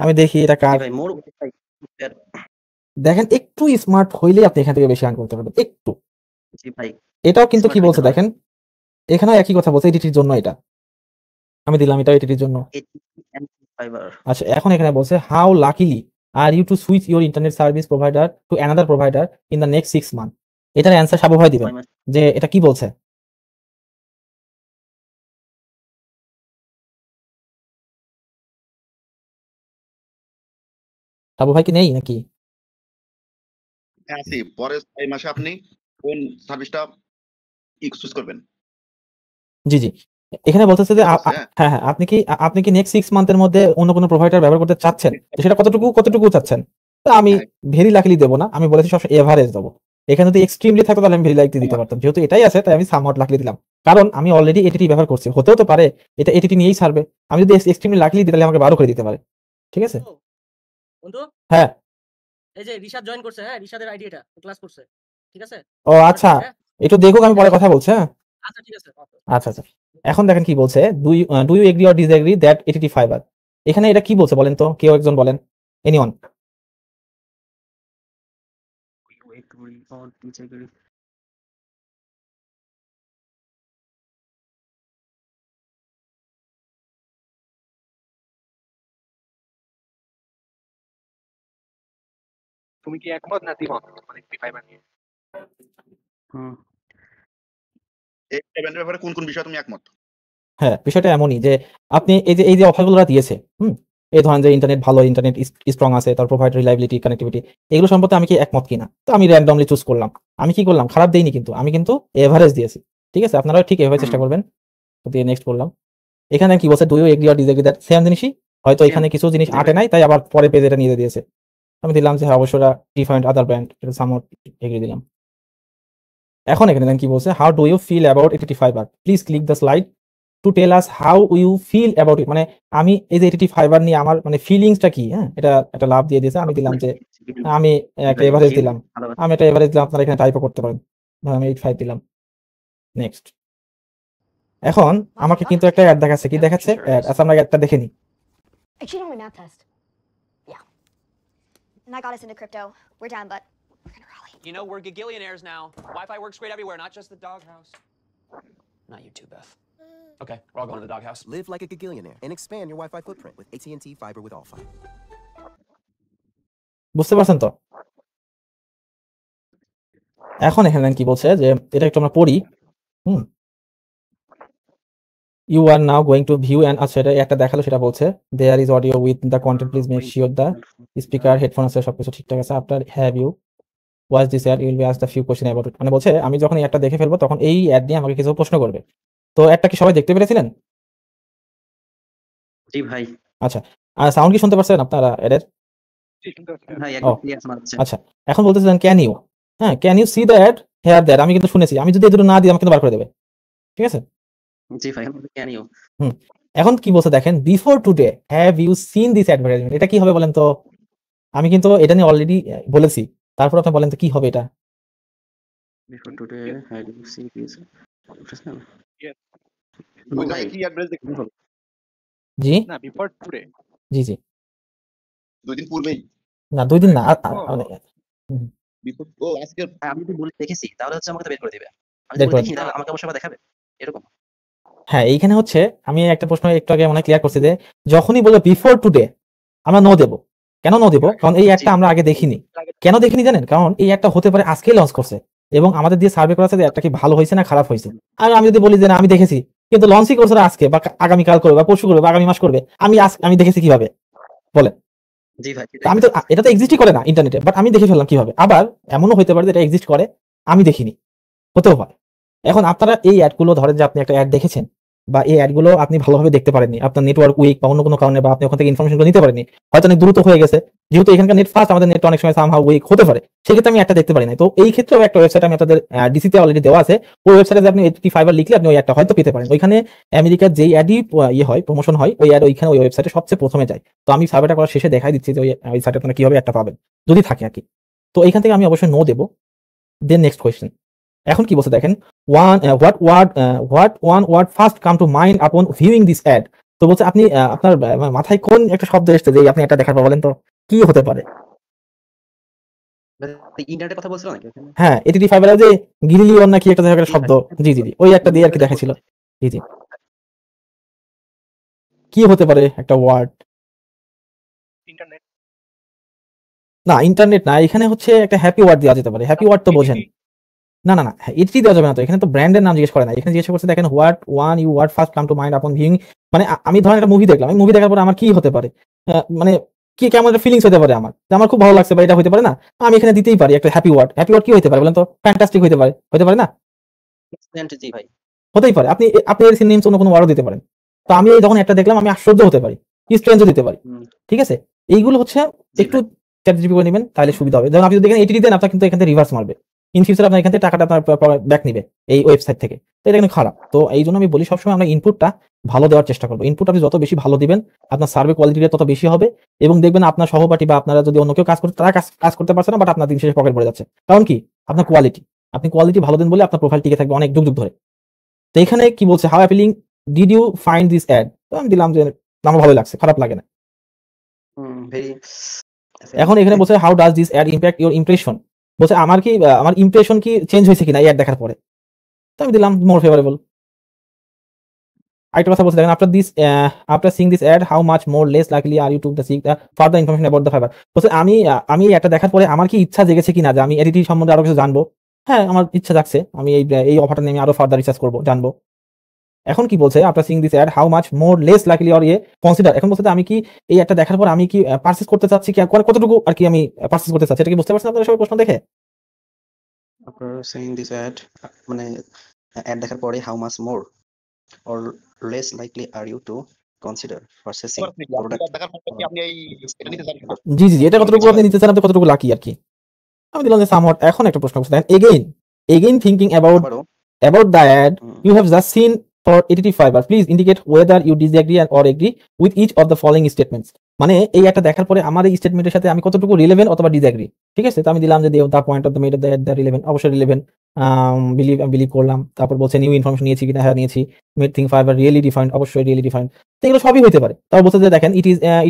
Speaker 1: আমি দেখি এটা কার।
Speaker 3: ভাই মোর
Speaker 1: দেখেন, একটু স্মার্ট হইলে আপনি এখান থেকে বেশি আর্ন করতে পারবেন, একটু।
Speaker 3: জি ভাই
Speaker 1: এটাও কিন্তু কি
Speaker 3: smart
Speaker 1: বলছে
Speaker 3: হইতে হয়।
Speaker 1: দেখেন, এখানেও একই কথা বলছে, এটিটির জন্য এটা আমি দিলাম, এটা এটিটির জন্য।
Speaker 3: ফাইবার
Speaker 1: আচ্ছা, এখন এখানে বলছে how likely are you to switch your internet service provider to another provider in the next 6 month. এটার অ্যান্সার সাবু ভাই দিবেন যে এটা কি বলছে। সাবু ভাই কি নেই নাকি?
Speaker 5: হ্যাঁ আছি। পরের 6 মাসে আপনি কোন সার্ভিসটা চুজ করবেন?
Speaker 1: জি জি, এখানে বলতেছে যে
Speaker 5: বলছে, হ্যাঁ।
Speaker 1: হ্যাঁ, আপনি কি নেক্সট 6 মান্থের মধ্যে অন্য কোনো প্রোভাইডার ব্যবহার করতে চাচ্ছেন? তো সেটা কতটুকু চাচ্ছেন? তো আমি
Speaker 5: হ্যাঁ।
Speaker 1: ভেরি লাকিলি দেবো না, আমি বলেছি সবসময় এভারেজ দেবো। এখানে যদি এক্সট্রিমলি থাকতো তাহলে আমি ভেরি লাকিলি দিতে পারতাম, যেহেতু এটাই আছে তাই আমি সামহাট লাকিলি দিলাম। কারণ আমি অলরেডি এটিটি ব্যবহার করছি, হতেও তো পারে এটা এটিটি নিয়েই ছাড়বে। আমি যদি এক্সট্রিমলি লাকিলি দিই তাহলে আমাকে 12 করে দিতে পারে। ঠিক আছে?
Speaker 7: বন্ধু
Speaker 1: হ্যাঁ।
Speaker 7: এই যে রিশাদ জয়েন করছে, হ্যাঁ রিশাদের আইডি এটা, ক্লাস করছে, ঠিক আছে?
Speaker 1: ও আচ্ছা, একটু দেখুক, আমি পরে কথা বলছি। হ্যাঁ
Speaker 7: আচ্ছা ঠিক আছে।
Speaker 1: আচ্ছা আচ্ছা, এখন দেখেন কি বলছে, do you agree or disagree that AT&T fiber. এখানে এটা কি বলছে বলেন তো, কেউ একজন বলেন, এনিওয়ান।
Speaker 4: তুমি কি একমত না দ্বিমত মানে ফাইবার নিয়ে?
Speaker 5: এই ব্র্যান্ডের ব্যাপারে কোন বিষয়ে তুমি একমত?
Speaker 1: হ্যাঁ, বিষয়টা এমনই যে আপনি এই যে অফারগুলো দিয়েছে, এই ধরেন যে ইন্টারনেট ভালো, ইন্টারনেট স্ট্রং আছে, তার প্রোভাইড রিলায়েবিলিটি, কানেক্টিভিটি, এগুলো সম্পর্কে আমি কি একমত কিনা। তো আমি র্যান্ডমলি চুজ করলাম। আমি কি করলাম, খারাপ দেইনি কিন্তু, আমি কিন্তু এভারেজ দিয়েছি। ঠিক আছে, আপনারাও ঠিক এভাবে চেষ্টা করবেন। তো দিয়ে নেক্সট করলাম। এখানে কি বলছে, do you agree or disagree that. Same জিনিসই, হয়তো এখানে কিছু জিনিস আটে নাই তাই আবার পরে পেজে এটা নিয়ে দিয়েছে। আমি দিলাম যে হ্যাঁ অবশ্যই ডিফারেন্ট আদার ব্র্যান্ড, এটা সামহাট এগ্রি দিলাম। এখন এখানে দেখেন কি বলছে, how do you feel about AT&T fiber, please click the slide to tell us how you feel about it. মানে আমি এই যে এটিটি ফাইবার নিয়ে আমার মানে ফিলিংসটা কি, হ্যাঁ এটা একটা লাভ দিয়ে দিয়েছে। আমি দিলাম যে আমি একটা এভারেজ দিলাম, আপনারা এখানে টাইপও করতে পারেন। আমি 8.5 দিলাম। নেক্সট, এখন আমাকে কিন্তু একটা অ্যাড দেখাচ্ছে, কি দেখাচ্ছে অ্যাড। আচ্ছা আমরা একটা দেখে নিই।
Speaker 8: I cheated on my math test. Yeah. And that got us into crypto. We're down, but we're gonna rally.
Speaker 9: You know, we're gigillionaires now. Wi-Fi works great everywhere, not just the doghouse. Not you too, Beth. Okay, we're all going to the doghouse.
Speaker 10: Live like a gigillionaire and expand your Wi-Fi footprint with AT&T Fiber with All-Fi.
Speaker 1: বুঝতে পারছেন তো? এখন এখানে কি বলছে যে এটা একটু আমরা পড়ি। You are now going to view and, আচ্ছা এটা একটা দেখালো, সেটা বলছে there is audio with the content, please make sure the speaker, headphone আছে, সবকিছু ঠিকঠাক আছে। After have you watch this ad, you will be asked the few question about it. মানে বলছে আমি যখন এই একটা দেখে ফেলবো তখন এই অ্যাড নিয়ে আমাকে কিছু প্রশ্ন করবে। তো একটা কি সবাই দেখতে পেরেছিলেন?
Speaker 3: জি ভাই।
Speaker 1: আচ্ছা, আর সাউন্ড কি শুনতে পারছেন আপনারা এর?
Speaker 3: ভাই একদম ক্লিয়ার শোনাচ্ছে।
Speaker 1: আচ্ছা, এখন বলতেছেন ক্যান ইউ, হ্যাঁ can you see the ad here that. আমি কিন্তু শুনেছি, আমি যদি এই দুটো না দিই আমাকে কিন্তু বার করে দেবে। ঠিক আছে?
Speaker 3: জি ভাই, ক্যান ইউ।
Speaker 1: এখন কি বলছে দেখেন, before today have you seen this advertisement. এটা কি হবে বলেন তো? আমি কিন্তু এটা নিয়ে অলরেডি বলেছি, তারপর আপনি বলেন তো কি হবে এটা।
Speaker 3: Before today have you seen this.
Speaker 5: ওই জায়গায় কি অ্যাড্রেস দেখুন?
Speaker 1: জি
Speaker 4: না বিফোর টুডে,
Speaker 1: জি জি,
Speaker 5: 2 দিন পূর্বেই।
Speaker 1: না 2 দিন না,
Speaker 5: বিফোর ও আজকে
Speaker 3: আমি যদি বলে দেখেছি তাহলে হচ্ছে আমাকে বের করে দিবে। আমি
Speaker 1: বের
Speaker 3: যদি
Speaker 1: করে
Speaker 3: দেখি তাহলে আমাকে অবশ্যই দেখাবে এরকম।
Speaker 1: হ্যাঁ, এইখানে হচ্ছে আমি একটা প্রশ্ন একটু আগে মনে ক্লিয়ার করছি যে যখনই বলবো বিফোর টুডে আমরা নো দেবো, কেন নো দেবো? কারণ এই অ্যাডটা আমরা আগে দেখিনি। কেন দেখিনি জানেন? কারণ এই অ্যাডটা হতে পারে আজকেই লঞ্চ করছে এবং আমাদের দিয়ে সার্ভে করা আছে যে অ্যাডটা কি ভালো হয়েছে না খারাপ হয়েছে। আর আমি যদি বলি যে না আমি দেখেছি, কিন্তু লঞ্চই করছে না আজকে বা আগামীকাল করবে বা পরশু করবে বা আগামী মাস করবে, আমি দেখেছি কিভাবে বলেন?
Speaker 3: জি ভাই
Speaker 1: আমি তো এটা তো এক্সিস্টই করে না ইন্টারনেটে, বাট আমি দেখে ফেললাম কিভাবে। আবার এমনও হতে পারে যে এটা এক্সিস্ট করে, আমি দেখিনি, হতেও পারে। এখন আপনারা এই অ্যাডগুলো ধরেন যে আপনি একটা অ্যাড দেখেছেন বা এই অ্যাডগুলো আপনি ভালোভাবে দেখতে পারেননি, আপনার নেটওয়ার্ক উইক বা অন্য কোনো কারণে, বা আপনি ওখান থেকে ইনফরমেশনগুলো নিতে পারেননি, হয়তো অনেক দ্রুত হয়ে গেছে, যেহেতু এখানকার নেট ফাস্ট, আমাদের নেট অনেক সময় সামহাউ উইক হতে পারে, সেক্ষেত্রে আমি একটা দেখতে পারি না। তো এই ক্ষেত্রেও একটা ওয়েবসাইট আমি আপনাদের ডিসিতে অলরেডি দেওয়া আছে, ওই ওয়েবসাইটে আপনি এইচটি ফাইবার লিখলে আপনি ওই একটা হয়তো পেতে পারেন। ওইখানে আমেরিকার যেই অ্যাডই ইয়ে হয়, প্রমোশন হয়, ওই অ্যাড ওইখানে ওই ওয়েবসাইটে সবচেয়ে প্রথমে যায়। তো আমি সার্ভেটা করার শেষে দেখাই দিচ্ছি যে ওই সাইটে আপনারা কিভাবে একটা পাবেন যদি থাকে আর কি। তো এইখান থেকে আমি অবশ্যই নো দেবো। দেন নেক্সট কোয়েশ্চেন, এখন কি বলছে দেখেন, what one word first come to mind upon viewing this ad? তো বলছে আপনি আপনার মাথায় কোন একটা শব্দ এসেছে যে আপনি এটা দেখার পর বলেন তো কি হতে পারে?
Speaker 3: ইন্টারনেটের কথা বলছিল নাকি ওখানে?
Speaker 1: হ্যাঁ, এটিটি ফাইবারে যে গিরিলিয়ন নাকি একটা জায়গার শব্দ, জি ওই একটা দিয়ে আর কি দেখাইছিল। জি কি হতে পারে একটা ওয়ার্ড?
Speaker 4: ইন্টারনেট।
Speaker 1: না, ইন্টারনেট না, এখানে হচ্ছে একটা হ্যাপি ওয়ার্ড দেওয়া যেতে পারে। হ্যাপি ওয়ার্ড তো বোঝেন। না এটি দেওয়া যাবে না তো, এখানে তো ব্র্যান্ডের নাম জিজ্ঞেস করে না, এখানে জিজ্ঞেস করছে দেখেন what one you word first come to mind upon viewing. মানে আমি ধরেন একটা মুভি দেখলাম, এই মুভি দেখার পর আমার কি হতে পারে, মানে কি কেমন একটা ফিলিংস হতে পারে আমার, যে আমার খুব ভালো লাগছে বা এটা হতে পারে না, আমি এখানে দিতেই পারি একটা হ্যাপি ওয়ার্ড। হ্যাপি ওয়ার্ড কি হতে পারে বলেন তো? ফ্যান্টাস্টিক হতে পারে, হতে পারে না?
Speaker 3: জি ভাই
Speaker 1: হতেই পারে। আপনি এর সিনোনিমস অন্য কোনো ওয়ার্ডও দিতে পারেন। তো আমি যখন একটা দেখলাম আমি আশ্চর্য হতে পারি, স্ট্রেঞ্জও দিতে পারি। ঠিক আছে, এইগুলো হচ্ছে একটু চ্যাটজিপিটি করে নেবেন তাহলে সুবিধা হবে। যেমন আপনি যদি দেখেন এটি দেন, আপনার কিন্তু এখান থেকে রিভার্স মারবে, ইন ফিউচার আপনার এখান থেকে টাকাটা আপনার ব্যাক নিবে এই ওয়েবসাইট থেকে। তো এটা কিন্তু খারাপ। তো এই জন্য আমি বলি সবসময় আমরা ইনপুটটা ভালো দেওয়ার চেষ্টা করবো। ইনপুট আপনি যত বেশি ভালো দিবেন, আপনার সার্ভে কোয়ালিটিটা তত বেশি হবে, এবং দেখবেন আপনার সহপাঠী বা আপনারা যদি অন্য কেউ কাজ করতে, তারা কাজ করতে পারছে না, বাট আপনার দিন শেষে পকেট ভরে যাচ্ছে। কারণ কি? আপনার কোয়ালিটি, আপনি কোয়ালিটি ভালো দিন বলে আপনার প্রোফাইল টিকে থাকবে অনেক যুগ ধরে। তো এখানে কি বলছে, how appealing did you find this ad? তো আমি দিলাম যে আমার ভালো লাগছে, খারাপ লাগে না।
Speaker 3: ভেরি
Speaker 1: এখন এখানে বলছে how does this ad impact your impression? বলছে আমার ইমপ্রেশন কি চেঞ্জ হয়েছে কিনা এই অ্যাড দেখার পরে? তো আমি দিলাম মোর ফেভারেবল। আরেকটা কথা বলছে দেখেন, after seeing this ad how much more less likely are you to the seek further information about the fiber? বলছে আমি এটা দেখার পরে আমার কি ইচ্ছা জেগেছে কিনা যে আমি এডিটি সম্বন্ধে আরো কিছু জানবো? হ্যাঁ, আমার ইচ্ছা জাগছে, আমি এই অফারটা নিয়ে আমি আরো ফার্দার রিসার্চ করবো, জানবো। এখন কি বলছে, after seeing this ad how much more less likely or consider? এখন বলছে আমি কি এই একটা দেখার পর আমি কি পারচেজ করতে চাচ্ছি, কি কতটুকু আর কি আমি পারচেজ করতে চাচ্ছি? এটা কি বুঝতে পারছেন আপনারা সবাই প্রশ্ন দেখে?
Speaker 3: আফটার সিইং দিস অ্যাড মানে অ্যাড দেখার পরে how much more or less likely are you to consider purchasing product?
Speaker 5: দেখার পর কি আপনি এটা নিতে চান?
Speaker 1: জি এটা কতটুকু আপনি নিতে চান, আপনি কতটুকু লাকি আর কি। আমি দিলাম যে সামহাট। এখন একটা প্রশ্ন করতে দেখেন, again thinking about the ad you have just seen for ATT Fiber, please indicate whether you disagree or agree with each of the following statements. মানে এই একটা দেখার পরে আমার এই স্টেটমেন্টের সাথে আমি কতটুকু রিলেভেন্ট অথবা ডিসএগ্রি। ঠিক আছে, তো আমি দিলাম যে the point of the made the relevant, অবশ্যই রিলেভেন্ট, বিলিভ করলাম। তারপর বলছে নিউ ইনফরমেশন নিয়েছি কিনা, হ্যাঁ নিয়েছি। Made thing fiber really defined, অবশ্যই রিয়েলি ডিফাইন্ড। তো এগুলো সবই হতে পারে। তারপর বলছে যে দেখেন it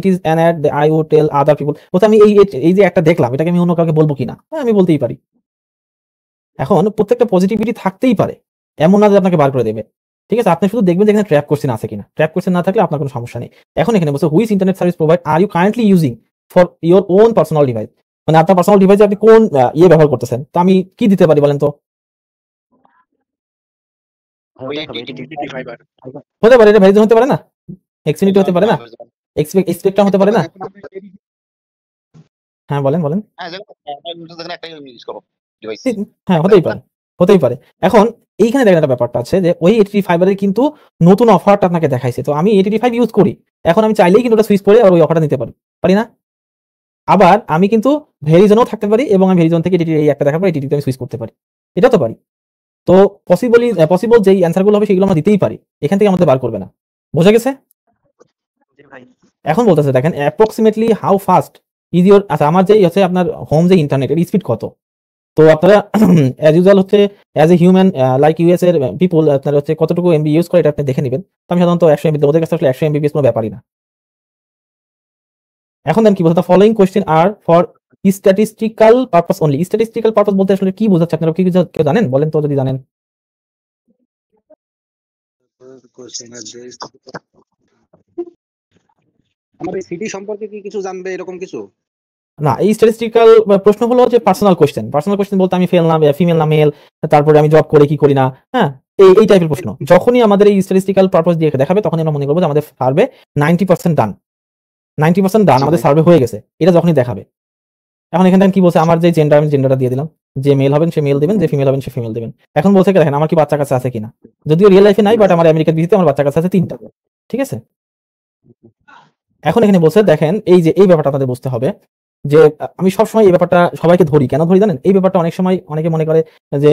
Speaker 1: is an ad I would tell other people. বলছে আমি এই যে একটা দেখলাম, এটাকে আমি অন্য কাউকে বলবো কিনা? হ্যাঁ, আমি বলতেই পারি। এখন প্রত্যেকটা পজিটিভিটি থাকতেই পারে, এমন না যে আপনাকে বার করে দেবে। ঠিক আছে, আপনি শুধু দেখবেন যে এখানে ট্র্যাপ কোশ্চেন আছে কিনা। ট্র্যাপ কোশ্চেন না থাকলে আপনার কোনো সমস্যা নেই। এখন এখানে বলছে which internet service provide are you currently using for your own personal device? মানে আপনার পার্সোনাল ডিভাইসে আপনি কোন ব্যবহার করতেছেন? তো আমি কি দিতে পারি বলেন তো? হতে পারে, এটা ভেরিজন হতে পারে না, এক্সিনিটি হতে পারে না, এক্সপেক্ট্রাম হতে পারে না। হ্যাঁ বলেন। হ্যাঁ, হতেই পারে। এখন এইখানে দেখেন একটা ব্যাপারটা আছে যে ওই ATT ফাইবারের কিন্তু নতুন অফারটা আপনাকে দেখাইছে। তো আমি ATT 5 ইউজ করি, এখন আমি চাইলেই কিন্তু ওটা সুইচ করে আর ওই অফারটা নিতে পারি না? আবার আমি কিন্তু ভেরিজনও থাকতে পারি এবং আমি ভেরিজন থেকে ATT এই একটা দেখার পর ATT তে আমি সুইচ করতে পারি, এটা তো পারি। তো পসিবল যেই অ্যান্সারগুলো হবে সেগুলো আমরা দিতেই পারি, এখান থেকে আমাদের বার করবে না। বোঝা গেছে? এখন বলতেছে দেখেন approximately how fast is your, আচ্ছা আমার যেই হচ্ছে আপনার হোম যে ইন্টারনেট এর স্পিড কত? তো আপনারা অ্যাজ ইউজুয়াল হচ্ছে as a human like US এর পিপল আপনারা হচ্ছে কতটুকু এমবি ইউজ করে এটা আপনি দেখে নেবেন। তো আমি সাধারণত 100 এমবি, ওদের কাছে আসলে 100 এমবিপিএস কোনো ব্যাপারই না। এখন দেন কি বলতে, the following question are for statistical purpose only. Statistical purpose বলতে আসলে কি বোঝাচ্ছে আপনারা কি কেউ জানেন? বলেন তো যদি জানেন।
Speaker 2: আমার এই সিটি সম্পর্কে কি কিছু জানবে এরকম কিছু?
Speaker 1: না, এই স্ট্যাটিস্টিক্যাল প্রশ্ন হলো যে পার্সোনাল কোয়েশ্চেন বলতে আমি ফিমেল না মেল, তারপরে আমি জব করি কি করি না, হ্যাঁ, এই টাইপের প্রশ্ন। যখনই আমাদের এই স্ট্যাটিস্টিক্যাল পারপাস দিয়ে দেখাবে তখনই আমরা মনে করবো যে আমাদের সার্ভে 90% ডান, 90% ডান,
Speaker 3: জি
Speaker 1: আমাদের
Speaker 3: ভাই।
Speaker 1: সার্ভে হয়ে গেছে, এটা যখনই দেখাবে। এখন এখানে কি বলছে, আমার যে জেন্ডার আমি জেন্ডারটা দিয়ে দিলাম, যে মেল হবেন সে মেল দিবেন, যে ফিমেল হবেন সে ফিমেল দিবেন। এখন বলছে কি দেখেন আমার কি বাচ্চা কাছে আছে কিনা, যদিও রিয়েল লাইফে নাই, বাট আমার আমেরিকার ভিত্তিতে আমার বাচ্চা কাছে আছে 3টা, ঠিক আছে। এখন এখানে বলছে দেখেন এই যে এই ব্যাপারটা আপনাদের বুঝতে হবে যে আমি সবসময় এই ব্যাপারটা সবাইকে ধরি, কেন ধরি জানেন? এই ব্যাপারটা অনেক সময় অনেকে মনে করে যে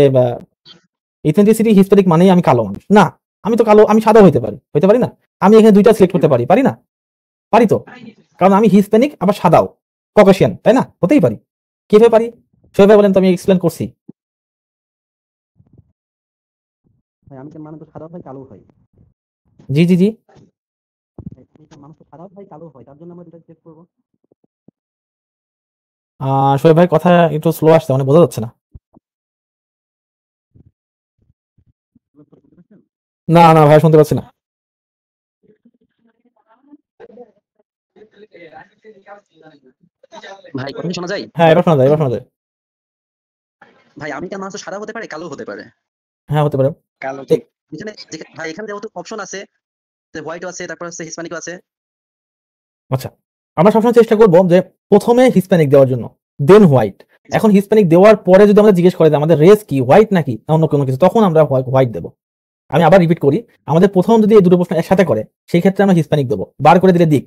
Speaker 1: ইথেন্টিসিটি হিস্টোরিক মানেই আমি কালো মানুষ। না, আমি তো কালো, আমি সাদা হইতে পারি না? আমি এখানে 2টা সিলেক্ট করতে পারি না? পারি তো, কারণ আমি হিস্প্যানিক আবার সাদাও, ককেশিয়ান, তাই না? হতেই পারি। কিভাবে পারি শোয়েব ভাই বলেন তো, আমি এক্সপ্লেন করছি।
Speaker 3: আমি তো মানুষ সাদা হয় কালো হয়,
Speaker 1: জি জি জি,
Speaker 3: মানুষ সাদা হয় কালো হয়, তার জন্য আমরা দুটো চেক করবো।
Speaker 1: শোয়েব ভাই কথা একটু স্লো আসছে, মানে বোঝা যাচ্ছে না। না না ভাই, শুনতে পাচ্ছি না।
Speaker 3: ভাই কথা শোনা যায়?
Speaker 1: হ্যাঁ, এবার শোনা যায়।
Speaker 3: ভাই আমি কেন মানুষ সাদা হতে পারে কালো হতে পারে?
Speaker 1: হ্যাঁ, হতে পারে।
Speaker 2: কালো
Speaker 3: এখানে ভাই এখানে যেহেতু অপশন আছে, হোয়াইটও আছে, তারপর হচ্ছে হিসপ্যানিকও আছে।
Speaker 1: আচ্ছা, আমরা সবসময় চেষ্টা করবো যে প্রথমে হিস্প্যানিক দেওয়ার জন্য, দেন হোয়াইট। এখন হিস্প্যানিক দেওয়ার পরে যদি আমরা জিজ্ঞেস করি যে আমাদের রেস কি, হোয়াইট নাকি অন্য কোনো কিছু, তখন আমরা হোয়াইট দেবো। আমি আবার রিপিট করি, আমাদের প্রথম যদি এই দুটো প্রশ্ন একসাথে করে সেই ক্ষেত্রে আমরা হিস্প্যানিক দেবো, বার করে দিলে দিক।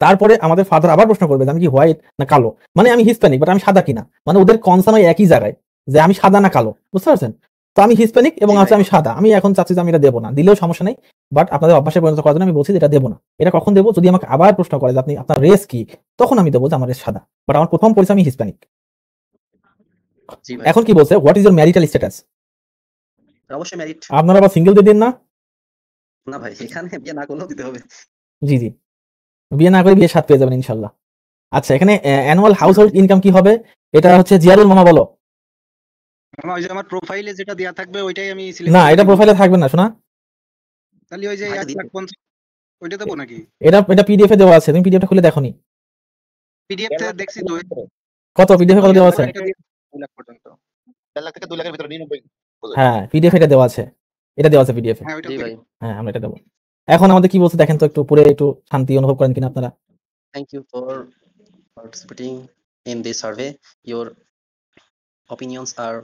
Speaker 1: তারপরে আমাদের ফাদার আবার প্রশ্ন করবে যে আমি কি হোয়াইট না কালো, মানে আমি হিস্প্যানিক বাট আমি সাদা কিনা, মানে ওদের কনসার্ন একই জায়গায় যে আমি সাদা না কালো, বুঝতে পারছেন? তো আমি হিস্প্যানিক এবং আছে আমি সাদা, আমি এখন চাচ্ছি যে আমি এটা দেবো না, দিলেও সমস্যা নেই, বাট আপনাদের অভ্যাসে পরিণত করার জন্য আমি বলছি যে এটা দেবো না। এটা কখন দেবো? যদি আমাকে আবার প্রশ্ন করে যে আপনি আপনার রেস কি, তখন আমি দেবো যে আমার রেস সাদা, বাট আমার প্রথম পরিচয় আমি হিস্প্যানিক। এখন কি বলছে, what is your marital status?
Speaker 3: অবশ্যই ম্যারিড।
Speaker 1: আপনারা আবার সিঙ্গেল দিয়ে দিন না?
Speaker 3: না ভাই, এখানে বিয়ে না করলেও দিতে হবে।
Speaker 1: জি জি, বিয়ে না করে বিয়ে সাথ পেয়ে যাবেন ইনশাল্লাহ। আচ্ছা, এখানে অ্যানুয়াল হাউস হোল্ড ইনকাম কি হবে? এটা হচ্ছে জিয়ারুল মামা বলো।
Speaker 2: ওই যে আমার প্রোফাইলে যেটা দেয়া থাকবে ওইটাই আমি
Speaker 1: না, এটা প্রোফাইলে থাকবে না, শোনা।
Speaker 2: তাহলে ওই যে 1,50,000 ওইটা দেবো নাকি?
Speaker 1: এটা পিডিএফ এ দেওয়া আছে, তুমি পিডিএফটা খুলে দেখোনি?
Speaker 2: পিডিএফ তে দেখছি তো।
Speaker 1: কত পিডিএফ কত দেওয়া আছে?
Speaker 2: 2 লাখ পর্যন্ত।
Speaker 5: 1.5 লাখ থেকে 2 লাখের ভিতরে 99।
Speaker 1: হ্যাঁ, পিডিএফ এটা দেওয়া আছে, এটা দেওয়া আছে পিডিএফ এ।
Speaker 2: হ্যাঁ ওইটা
Speaker 3: ভাই।
Speaker 1: হ্যাঁ, আমরা এটা দেবো। এখন আমাদের কি বলছে দেখেন তো, একটু পড়ে একটু শান্তি অনুভব করেন কিনা আপনারা?
Speaker 3: Thank you for participating in this survey. Your opinions are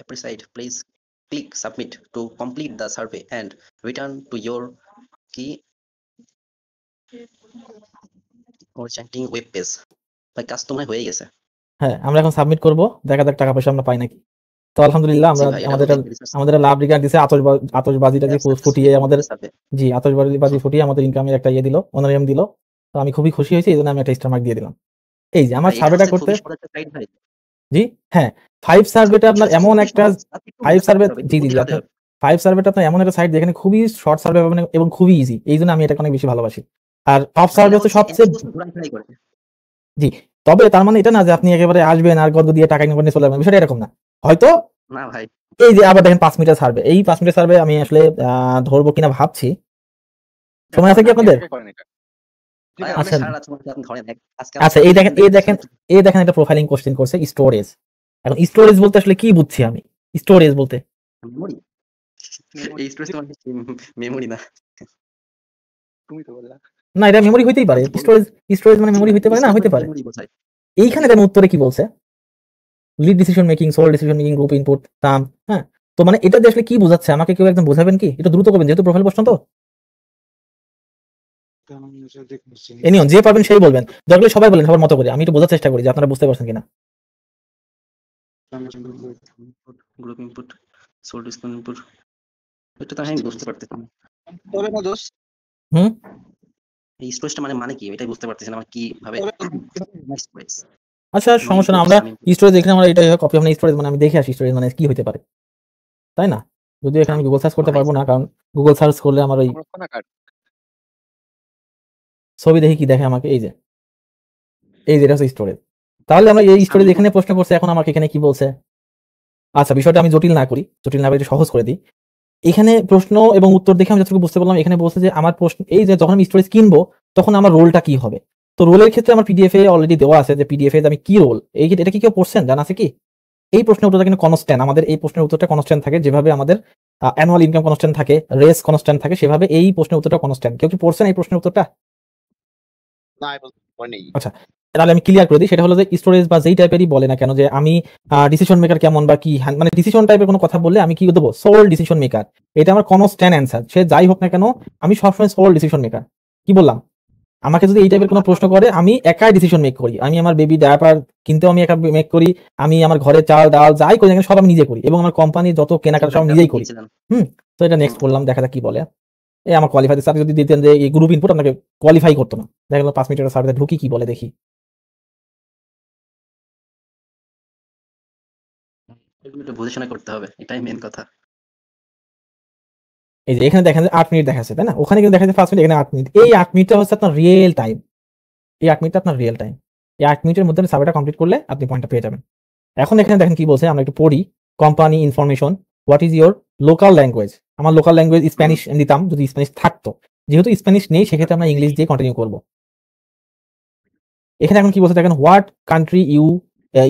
Speaker 3: appreciated. Please click submit to complete the survey and return to your key or chanting web page. ভাই কাজ তোমার হয়ে গেছে।
Speaker 1: হ্যাঁ, আমরা এখন সাবমিট করব, দেখা যাক টাকা পয়সা আমরা পাই নাকি। তো আলহামদুলিল্লাহ আমরা আমাদের লাভ রিগার্ড দিছে, আতশবাজিটা যে ফুটিয়ে আমাদের, জি আতশবাজি ফুটিয়ে আমাদের ইনকামের একটা দিল, অনারিয়াম দিল। তো আমি খুবই খুশি হয়েছি, এইজন্য আমি একটা স্টার মার্ক দিয়ে দিলাম। এই যে আমার সার্ভেটা করতে, জি হ্যাঁ 5 সার্ভেটা আপনার এমন একটা 5 সার্ভে, জি জি 5 সার্ভেটা আপনার এমন একটা সাইট যেখানে খুবই শর্ট সার্ভে পাবেন এবং খুবই ইজি, এই জন্য আমি এটাকে অনেক বেশি ভালোবাসি। আর টপ সার্ভে হচ্ছে সবচেয়ে, জি, তবে তার মানে এটা না যে আপনি একেবারে আসবেন আর গদ দিয়ে টাকা ইনকাম করে চলে যাবেন, বিষয়টা এরকম না। হয়তো
Speaker 3: না ভাই,
Speaker 1: এই যে আবার দেখেন 5 মিনিটের সার্ভে, এই 5 মিনিটের সার্ভে আমি আসলে ধরবো কিনা ভাবছি, সময় আছে কি আপনাদের? আচ্ছা, এই দেখেন একটা প্রোফাইলিং কোশ্চেন করছে স্টোরেজ। এখন স্টোরেজ বলতে আসলে কি বুঝছি আমি? স্টোরেজ বলতে
Speaker 3: মেমরি, এই স্টোরেজ মানে মেমরি না,
Speaker 2: তুমি তো বললা
Speaker 1: না, এটা মেমরি হইতেই পারে। স্টোরেজ মানে মেমরি হইতে পারে না, হইতে পারে। এইখানে দেখেন উত্তরে কি বলছে, lead decision making, sole decision making, group input, term. হ্যাঁ, তো মানে এটা আসলে কি বোঝাচ্ছে আমাকে কেউ একদম বোঝাবেন কি? এটা দ্রুত করবেন যেহেতু প্রোফাইল প্রশ্ন তো। এনিয়ন যে পারবেন সেই বলবেন, দরকার সবাই বলেন সবার মতো করে, আমি একটু বোঝার চেষ্টা করি যে আপনারা বুঝতে পারছেন কিনা।
Speaker 3: Group input, sole decision input, এটা তো আমি বুঝতে পারতেছি না।
Speaker 2: তবে না দোস্ত,
Speaker 3: এই স্টোরেজটা মানে কি এটাই বুঝতে পারতেছি না আমি কিভাবে।
Speaker 1: আচ্ছা সমস্যা না, আমরা স্টোরেজ এখানে আমরা এটা কপি, আমরা স্টোরেজ মানে আমি দেখে আসি স্টোরেজ মানে কি হতে পারে, তাই না? যদি এখানে আমি গুগল সার্চ করতে পারবো না, কারণ গুগল সার্চ করলে আমার ওই ছবি দেখি কি দেখে আমাকে, এই যে এটা হচ্ছে স্টোরেজ। তাহলে আমরা এই স্টোরেজ এখানে প্রশ্ন করছে, এখন আমাকে এখানে কি বলছে? আচ্ছা, বিষয়টা আমি জটিল না করি, একটু সহজ করে দিই। এখানে প্রশ্ন এবং উত্তর দেখে আমি যতটুকু বুঝতে পারলাম, এখানে বলছে যে আমার প্রশ্ন এই যে যখন আমি স্টোরেজ কিনবো তখন আমার রোলটা কি হবে? তো রোলের ক্ষেত্রে আমার পিডিএফ এ অলরেডি দেওয়া আছে যে পিডিএফ এ আমি কি রোল, এটা কি কেউ পড়ছেন, জানা আছে কি? এই প্রশ্নের উত্তরটা কিন্তু কনস্ট্যান্ট, আমাদের এই প্রশ্নের উত্তরটা কনস্ট্যান্ট থাকে, যেভাবে আমাদের অ্যানুয়াল ইনকাম কনস্ট্যান্ট থাকে, রেস কনস্ট্যান্ট থাকে, সেভাবে এই প্রশ্নের উত্তরটা কনস্ট্যান্ট। কেউ কি পড়ছেন এই প্রশ্নের উত্তরটা?
Speaker 5: না পড়েনি।
Speaker 1: আচ্ছা, তাহলে আমি ক্লিয়ার করে দিই। সেটা হলো যে স্টোরেজ বা যেই টাইপেরই বলে না কেন, যে আমি ডিসিশন মেকার কেমন বা কি, মানে ডিসিশন টাইপের কোনো কথা বললে আমি কি দেবো? Sole decision maker. এটা আমার কনস্ট্যান্ট অ্যান্সার, সে যাই হোক না কেন আমি সবসময় সোল ডিসিশন মেকার। কি বললাম? আমাকে যদি এই টাইপের কোনো প্রশ্ন করে, আমি একাই ডিসিশন মেক করি। আমি আমার বেবি ডায়াপার কিনতেও আমি একা মেক করি, আমি আমার ঘরে চাল ডাল যাই করি না কেন সব আমি নিজে করি, এবং আমার কোম্পানির যত কেনাকাটা সব নিজেই করি। তো এটা নেক্সট করলাম, দেখা যাক কি বলে। এই আমার কোয়ালিফাই স্যার যদি দিতেন যে এই গ্রুপ ইনপুট, আপনাকে কোয়ালিফাই করতো না। দেখা গেলো 5 মিনিটের সার্ভে ঢুকি কি বলে দেখি।
Speaker 3: একটু বুঝে করতে হবে, এটাই মেন কথা।
Speaker 1: এই যে এখানে দেখেন যে 8 মিনিট দেখাচ্ছে, তাই না? ওখানে কিন্তু দেখা যাচ্ছে 5 মিনিট, এখানে 8 মিনিট। এই 8 মিনিটটা হচ্ছে আপনার রিয়েল টাইম। এই 8 মিনিটটা আপনার রিয়েল টাইম। এই 8 মিনিটের মধ্যে সার্ভেটা কমপ্লিট করলে আপনি পয়েন্টটা পেয়ে যাবেন। এখন এখানে দেখেন কি বলছে, আমরা একটু পড়ি। Company information, what is your local language. আমার লোকাল ল্যাঙ্গুয়েজ স্প্যানিশ দিতাম যদি স্প্যানিশ থাকতো, যেহেতু স্প্যানিশ নেই সেক্ষেত্রে আমরা ইংলিশ দিয়ে কন্টিনিউ করব। এখানে এখন কি বলছে দেখেন, what country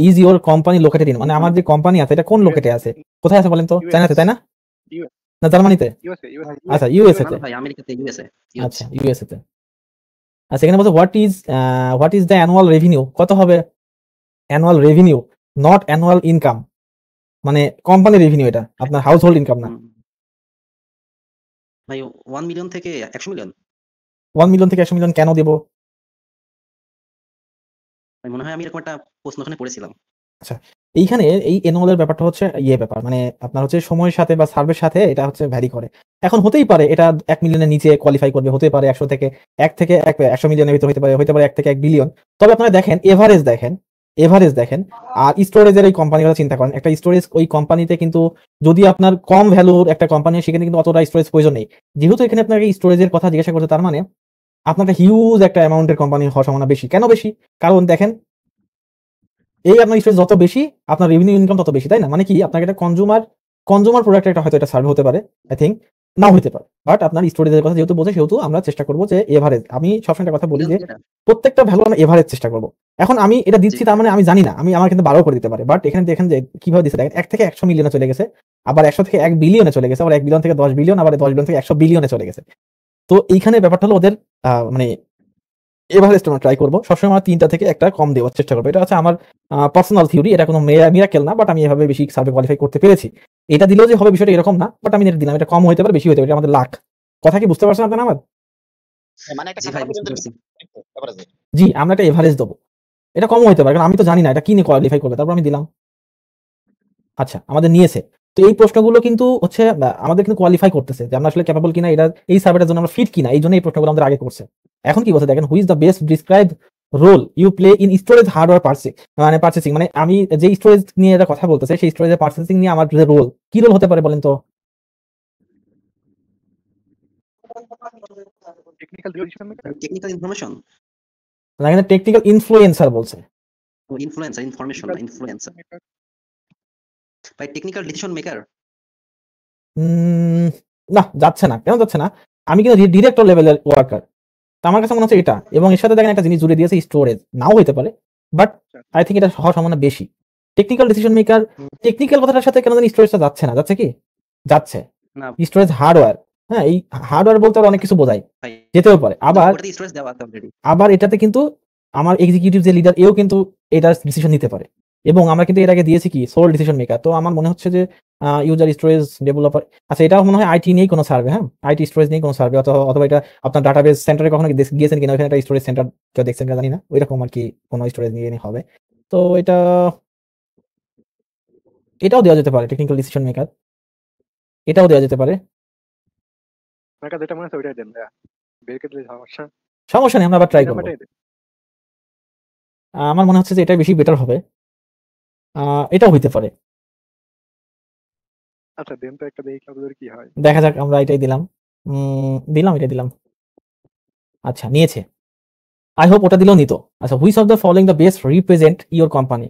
Speaker 1: is your company located in, মানে আমার যে কোম্পানি আছে এটা কোন লোকেটে আছে, কোথায় আছে বলেন তো? চায়নাতে, তাই না? না জার্মানিতে? আচ্ছা ইউএসএ তে।
Speaker 3: ভাই আমেরিকাতে, ইউএসএ।
Speaker 1: আচ্ছা ইউএসএ তে। আচ্ছা এখানে বলছে what is the annual revenue, কত হবে annual revenue, not annual income, মানে কোম্পানি রেভিনিউ, এটা আপনার হাউস হোল্ড ইনকাম না।
Speaker 3: ভাই 1 মিলিয়ন থেকে 100 মিলিয়ন।
Speaker 1: 1 মিলিয়ন থেকে 100 মিলিয়ন কেন দেব?
Speaker 3: মনে হয় আমি এরকম একটা প্রশ্ন ওখানে পড়েছিলাম।
Speaker 1: আচ্ছা, এইখানে এই অ্যানুয়ালের ব্যাপারটা হচ্ছে ব্যাপার, মানে আপনার হচ্ছে সময়ের সাথে বা সার্ভের সাথে এটা হচ্ছে ভ্যারি করে। এখন হতেই পারে এটা 1 মিলিয়নের নিচে কোয়ালিফাই করবে, হতে পারে 100 থেকে 100 মিলিয়নের ভিতরে হতে পারে 1 থেকে 1 বিলিয়ন। তবে আপনারা দেখেন এভারেজ দেখেন। আর স্টোরেজের এই কোম্পানির কথা চিন্তা করেন, একটা স্টোরেজ ওই কোম্পানিতে কিন্তু যদি আপনার কম ভ্যালুর একটা কোম্পানি, সেখানে কিন্তু অতটা স্টোরেজ প্রয়োজন নেই। যেহেতু এখানে আপনাকে স্টোরেজের কথা জিজ্ঞাসা করছে, তার মানে আপনাকে হিউজ একটা অ্যামাউন্টের কোম্পানি হওয়ার সম্ভাবনা বেশি। কেন বেশি? কারণ দেখেন, এই আপনার স্টোরেজ যত বেশি আপনার রেভিনিউ ইনকাম তত বেশি, তাই না? মানে কি, আপনাকে একটা কনজুমার প্রোডাক্ট একটা হয়তো এটা সার্ভে হতে পারে, আই থিঙ্ক নাও হতে পারে, বাট আপনার স্টোরেজের কথা যেহেতু বোঝে, সেহেতু আমরা চেষ্টা করবো যে এভারেজ। আমি সবসময় একটা কথা বলি যে প্রত্যেকটা ভ্যালু আমরা এভারেজ চেষ্টা করবো। এখন আমি এটা দিচ্ছি, তার মানে আমি জানি না, আমার কিন্তু 12 করে দিতে পারে, বাট এখানে দেখেন যে কিভাবে দিচ্ছে, দেখেন 1 থেকে 100 মিলিয়নে চলে গেছে, আবার 100 থেকে 1 বিলিয়নে চলে গেছে, আবার 1 বিলিয়ন থেকে 10 বিলিয়ন, আবার 10 বিলিয়ন থেকে 100 বিলিয়নে চলে গেছে। তো এইখানে ব্যাপারটা হলো ওদের মানে এভারেজটা আমরা ট্রাই করবো সবসময়, আমরা 3টা থেকে একটা কম দেওয়ার চেষ্টা করবো। এটা হচ্ছে আমার পার্সোনাল থিওরি, এটা কোনো মিরাকেল না, বাট আমি এভাবে বেশি সার্ভে কোয়ালিফাই করতে পেরেছি। এটা দিলেও যে হবে বিষয়টা এরকম না, বাট আমি এটা দিলাম, এটা কম হতে পারে বেশি হতে পারে, এটা আমাদের লাক। কথা কি বুঝতে পারছেন আপনারা আমার?
Speaker 5: মানে একটা
Speaker 1: জি, আমরা একটা এভারেজ দেবো, এটা কম হতে পারে, কারণ আমি তো জানি না এটা কি নিয়ে কোয়ালিফাই করবে, তারপর আমি দিলাম। আচ্ছা, আমাদের নিয়েছে। তো এই প্রশ্নগুলো কিন্তু হচ্ছে আমাদের কিন্তু কোয়ালিফাই করতেছে যে আমরা আসলে ক্যাপাবল কিনা, এটা এই সার্ভেটার জন্য আমরা ফিট কিনা, এই জন্য এই প্রশ্নগুলো আমাদের আগে করছে। এখন কি বলছে দেখেন, which the best describe role you play in storage hardware purchasing, মানে আমি যে স্টোরেজ নিয়ে এটা কথা বলতেছে, সেই স্টোরেজের পার্চেসিং নিয়ে আমার যে রোল, কি রোল হতে পারে বলেন তো?
Speaker 4: টেকনিক্যাল
Speaker 3: ইনফরমেশন,
Speaker 1: না, এখানে টেকনিক্যাল ইনফ্লুয়েন্সার বলছে।
Speaker 3: Influencer by technical decision maker.
Speaker 1: না, যাচ্ছে না। কেন যাচ্ছে না? আমি কিন্তু ডিরেক্টর লেভেলের ওয়ার্কার, আমার কাছে মনে হচ্ছে এটা। এবং এর সাথে দেখেন একটা জিনিস জুড়ে দিয়েছে, স্টোরেজ। নাও হইতে পারে, বাট আই থিঙ্ক এটা হওয়ার সম্ভাবনা বেশি। টেকনিক্যাল ডিসিশন মেকার, টেকনিক্যাল কথাটার সাথে কেন জানি স্টোরেজটা যাচ্ছে না, যাচ্ছে কি? যাচ্ছে। স্টোরেজ হার্ডওয়্যার, হ্যাঁ, এই হার্ডওয়্যার বলতে অনেক কিছু বোঝায়, যেতেও পারে। আবার এটাতে কিন্তু আমার এক্সিকিউটিভ যে লিডার, এও কিন্তু এটার ডিসিশন নিতে পারে। এবং আমরা কিন্তু এর আগে দিয়েছি কি সোল ডিসিশন মেকার। তো আমার মনে হচ্ছে যে ইউজার স্টোরেজ ডেভেলপার, আচ্ছা এটাও মনে হয় আইটি নিয়েই কোনো সার্ভে, হ্যাঁ, আইটি স্টোরেজ নিয়ে কোনো সার্ভে, অথবা এটা আপনার ডাটাবেস সেন্টারে কখনো গিয়েছেন কিনা, ওখানে একটা স্টোরেজ সেন্টার কেউ দেখছেন কিনা জানি না, ওইরকম আর কি কোনো স্টোরেজ নিয়ে হবে। তো এটাও দেওয়া যেতে পারে, টেকনিক্যাল ডিসিশন মেকার, এটাও দেওয়া যেতে পারে।
Speaker 4: যেটা মনে হচ্ছে ওইটাই দেন, বের করে দিলে সমস্যা
Speaker 1: নেই, আমরা আবার ট্রাই করব। আমার মনে হচ্ছে যে এটা বেশি বেটার হবে, এটাও হইতে পারে।
Speaker 4: আচ্ছা দেন তো একটা, দেখি কি হয়,
Speaker 1: দেখা যাক। আমরা এটাই দিলাম, এটা দিলাম। আচ্ছা, নিয়েছে। আই হোপ ওটা দিলেও নিত। আচ্ছা, which of the following the best represent your company?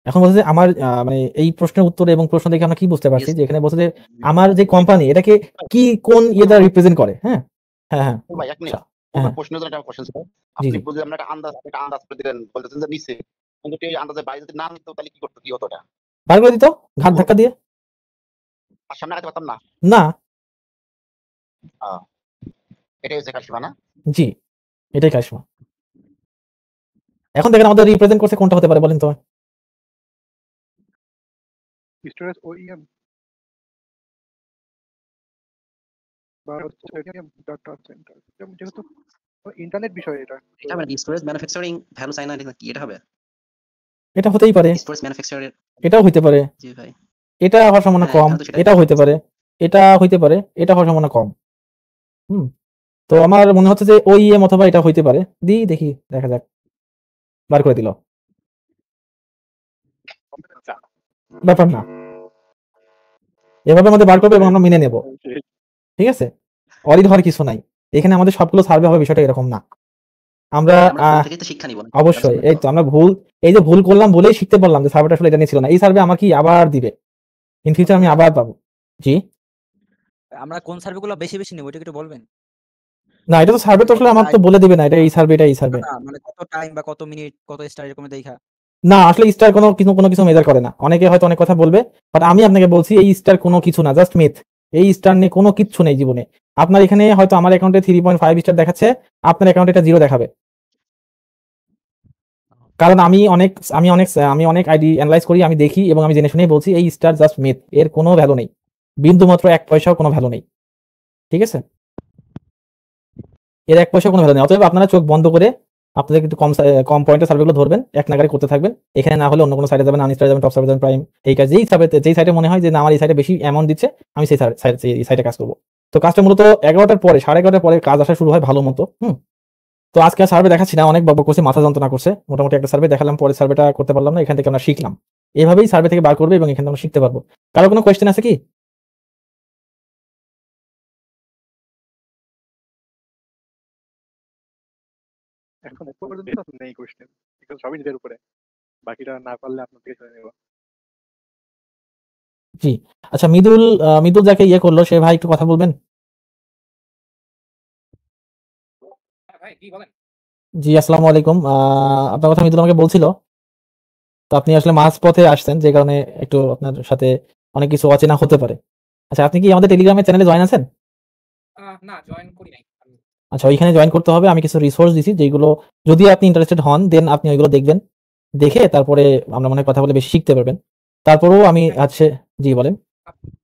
Speaker 1: এখন বলছে যে আমার মানে এই প্রশ্নের উত্তর এবং প্রশ্ন দেখে আমরা কি বুঝতে পারছি
Speaker 3: Yes.
Speaker 1: যে এখানে বলছে যে আমার যে কোম্পানি এটাকে কি কোন ইয়ে দ্বারা রিপ্রেজেন্ট করে। হ্যাঁ হ্যাঁ হ্যাঁ
Speaker 5: ভাই এক মিনিট
Speaker 1: আচ্ছা, হ্যাঁ
Speaker 5: প্রশ্নের জন্য একটা কোশ্চেন ছিল।
Speaker 1: জি
Speaker 5: আপনি
Speaker 1: জি
Speaker 5: বুঝে আমরা একটা আন্দাজ করে দিলেন, বলতেছেন যে নিচে, কিন্তু এই আন্দাজে বাইরে যদি না নিত তাহলে কি করতো, কি হতো এটা?
Speaker 1: বার করে দিত ঘাট ধাক্কা দিয়ে।
Speaker 5: আর সামনে আগাতে পারতাম না।
Speaker 1: না
Speaker 5: এটাই হচ্ছে কাশিমা না?
Speaker 1: জি এটাই কারিশমা। এখন দেখেন আমাদের রিপ্রেজেন্ট করছে কোনটা হতে পারে বলেন তো।
Speaker 4: স্টোরেজ ওইএম বা হচ্ছে ডাটা সেন্টার, যেহেতু ইন্টারনেট বিষয় এটা।
Speaker 3: এটা মানে স্টোরেজ ম্যানুফ্যাকচারিং ভ্যালু চাই না, এটা কি এটা হবে?
Speaker 1: এটা হতেই পারে,
Speaker 3: স্টোরেজ ম্যানুফ্যাকচারের।
Speaker 1: এটাও হইতে পারে,
Speaker 3: জি ভাই।
Speaker 1: এটা হওয়ার সম্ভাবনা
Speaker 3: হ্যাঁ,
Speaker 1: কম,
Speaker 3: এখানে তো সেটাই
Speaker 1: এটাও হইতে
Speaker 3: বলছে।
Speaker 1: পারে, এটা হইতে পারে, এটা হওয়ার সম্ভাবনা কম। হুম তো আমার মনে হচ্ছে যে ওইএম অথবা এটা হইতে পারে। দেখি দেখা যাক। বার করে দিল, ব্যাপার না, এভাবে আমাদের বার করবে এবং আমরা মেনে নেব। ঠিক আছে, অরিড হওয়ার কিছু নাই এখানে, আমাদের সবগুলো সার্ভে হবে বিষয়টা এরকম না। আমরা
Speaker 3: আমরা ভুল থেকেই তো শিক্ষা নিব না।
Speaker 1: অবশ্যই এই তো আমরা এই যে ভুল করলাম বলেই শিখতে পারলাম যে সার্ভেটা আসলে এটা নিয়ে ছিল না। এই সার্ভে আমাকে আবার দিবে, ইন ফিউচার আমি আবার পাবো। জি
Speaker 11: আমরা কোন সার্ভেগুলো বেশি বেশি নেব এটা একটু বলবেন?
Speaker 1: না, এটা তো সার্ভে তো আসলে আমার তো বলে দিবে না এটা এই সার্ভে এটা এই সার্ভে।
Speaker 11: না মানে কত টাইম বা কত মিনিট কত স্টার এরকম দেখা?
Speaker 1: না আসলে স্টার কোনো কিছু মেজার করে না। অনেকে হয়তো অনেক কথা বলবে, বাট আমি আপনাকে বলছি এই স্টার কোনো কিছু না, জাস্ট মিথ। এই স্টার নিয়ে কোনো কিচ্ছু নেই জীবনে। আপনার এখানে হয়তো আমার অ্যাকাউন্টে 3.5 স্টার দেখাচ্ছে, আপনার অ্যাকাউন্টে এটা 0 দেখাবে। কারণ আমি অনেক আইডি অ্যানালাইজ করি, আমি দেখি এবং আমি জেনে শুনেই বলছি এই স্টার জাস্ট মিথ, এর কোনো ভ্যালু নেই, বিন্দু মাত্র 1 পয়সাও কোনো ভ্যালু নেই। ঠিক আছে, এর 1 পয়সা কোনো ভ্যালু নেই। অতএব আপনারা চোখ বন্ধ করে আপনাদের কিন্তু কম পয়েন্টের সার্ভেগুলো ধরবেন, এক নাগারে করতে থাকবেন। এখানে না হলে অন্য কোনো সাইটে যাবেন, আনস্টার যাবেন, টপ সার্ভে যাবেন, প্রাইম, এই কাজ যেই সাইটে মনে হয় যে না আমার এই সাইটে বেশি অ্যামাউন্ট দিচ্ছে, আমি সেই সাইটে কাজ করবো। তো কাজটা মূলত 11টার পরে 11:30টার পরে কাজ আসা শুরু হয় ভালো মতো। তো আজকে আর সার্ভে দেখাচ্ছি না, অনেক বকবক করছি, মাথা যন্ত্রণা করছে। মোটামুটি একটা সার্ভে দেখালাম, পরে সার্ভেটা করতে পারলাম না, এখান থেকে আমরা শিখলাম। এভাবেই সার্ভে থেকে বার করবে এবং এখান থেকে আমরা শিখতে পারবো। কারো কোনো কোয়েশ্চেন আছে কি?
Speaker 4: এখন পর্যন্ত নেই কোশ্চেন, এখন সবই নিজের উপরে, বাকিটা না পারলে আপনার থেকে শুনে নেব।
Speaker 1: জি আচ্ছা, মৃদুল যাকে ইয়ে করলো সে ভাই একটু কথা বলবেন?
Speaker 7: ভাই কি বলেন?
Speaker 1: জি আসসালামু আলাইকুম। আপনার কথা মৃদুল আমাকে বলছিল, তো আপনি আসলে মাঝ পথে আসছেন যে কারণে একটু আপনার সাথে অনেক কিছু অচেনা হতে পারে। আচ্ছা, আপনি কি আমাদের টেলিগ্রামের চ্যানেলে জয়েন আছেন?
Speaker 7: না জয়েন করি নাই।
Speaker 1: আচ্ছা, ওইখানে জয়েন করতে হবে। আমি কিছু রিসোর্স দিছি যেগুলো যদি আপনি ইন্টারেস্টেড হন দেন আপনি ওইগুলো দেখবেন, দেখে তারপরে আমরা মনে হয় কথা বলে বেশি শিখতে পারবেন। তারপরেও আমি আছে, জি বলেন।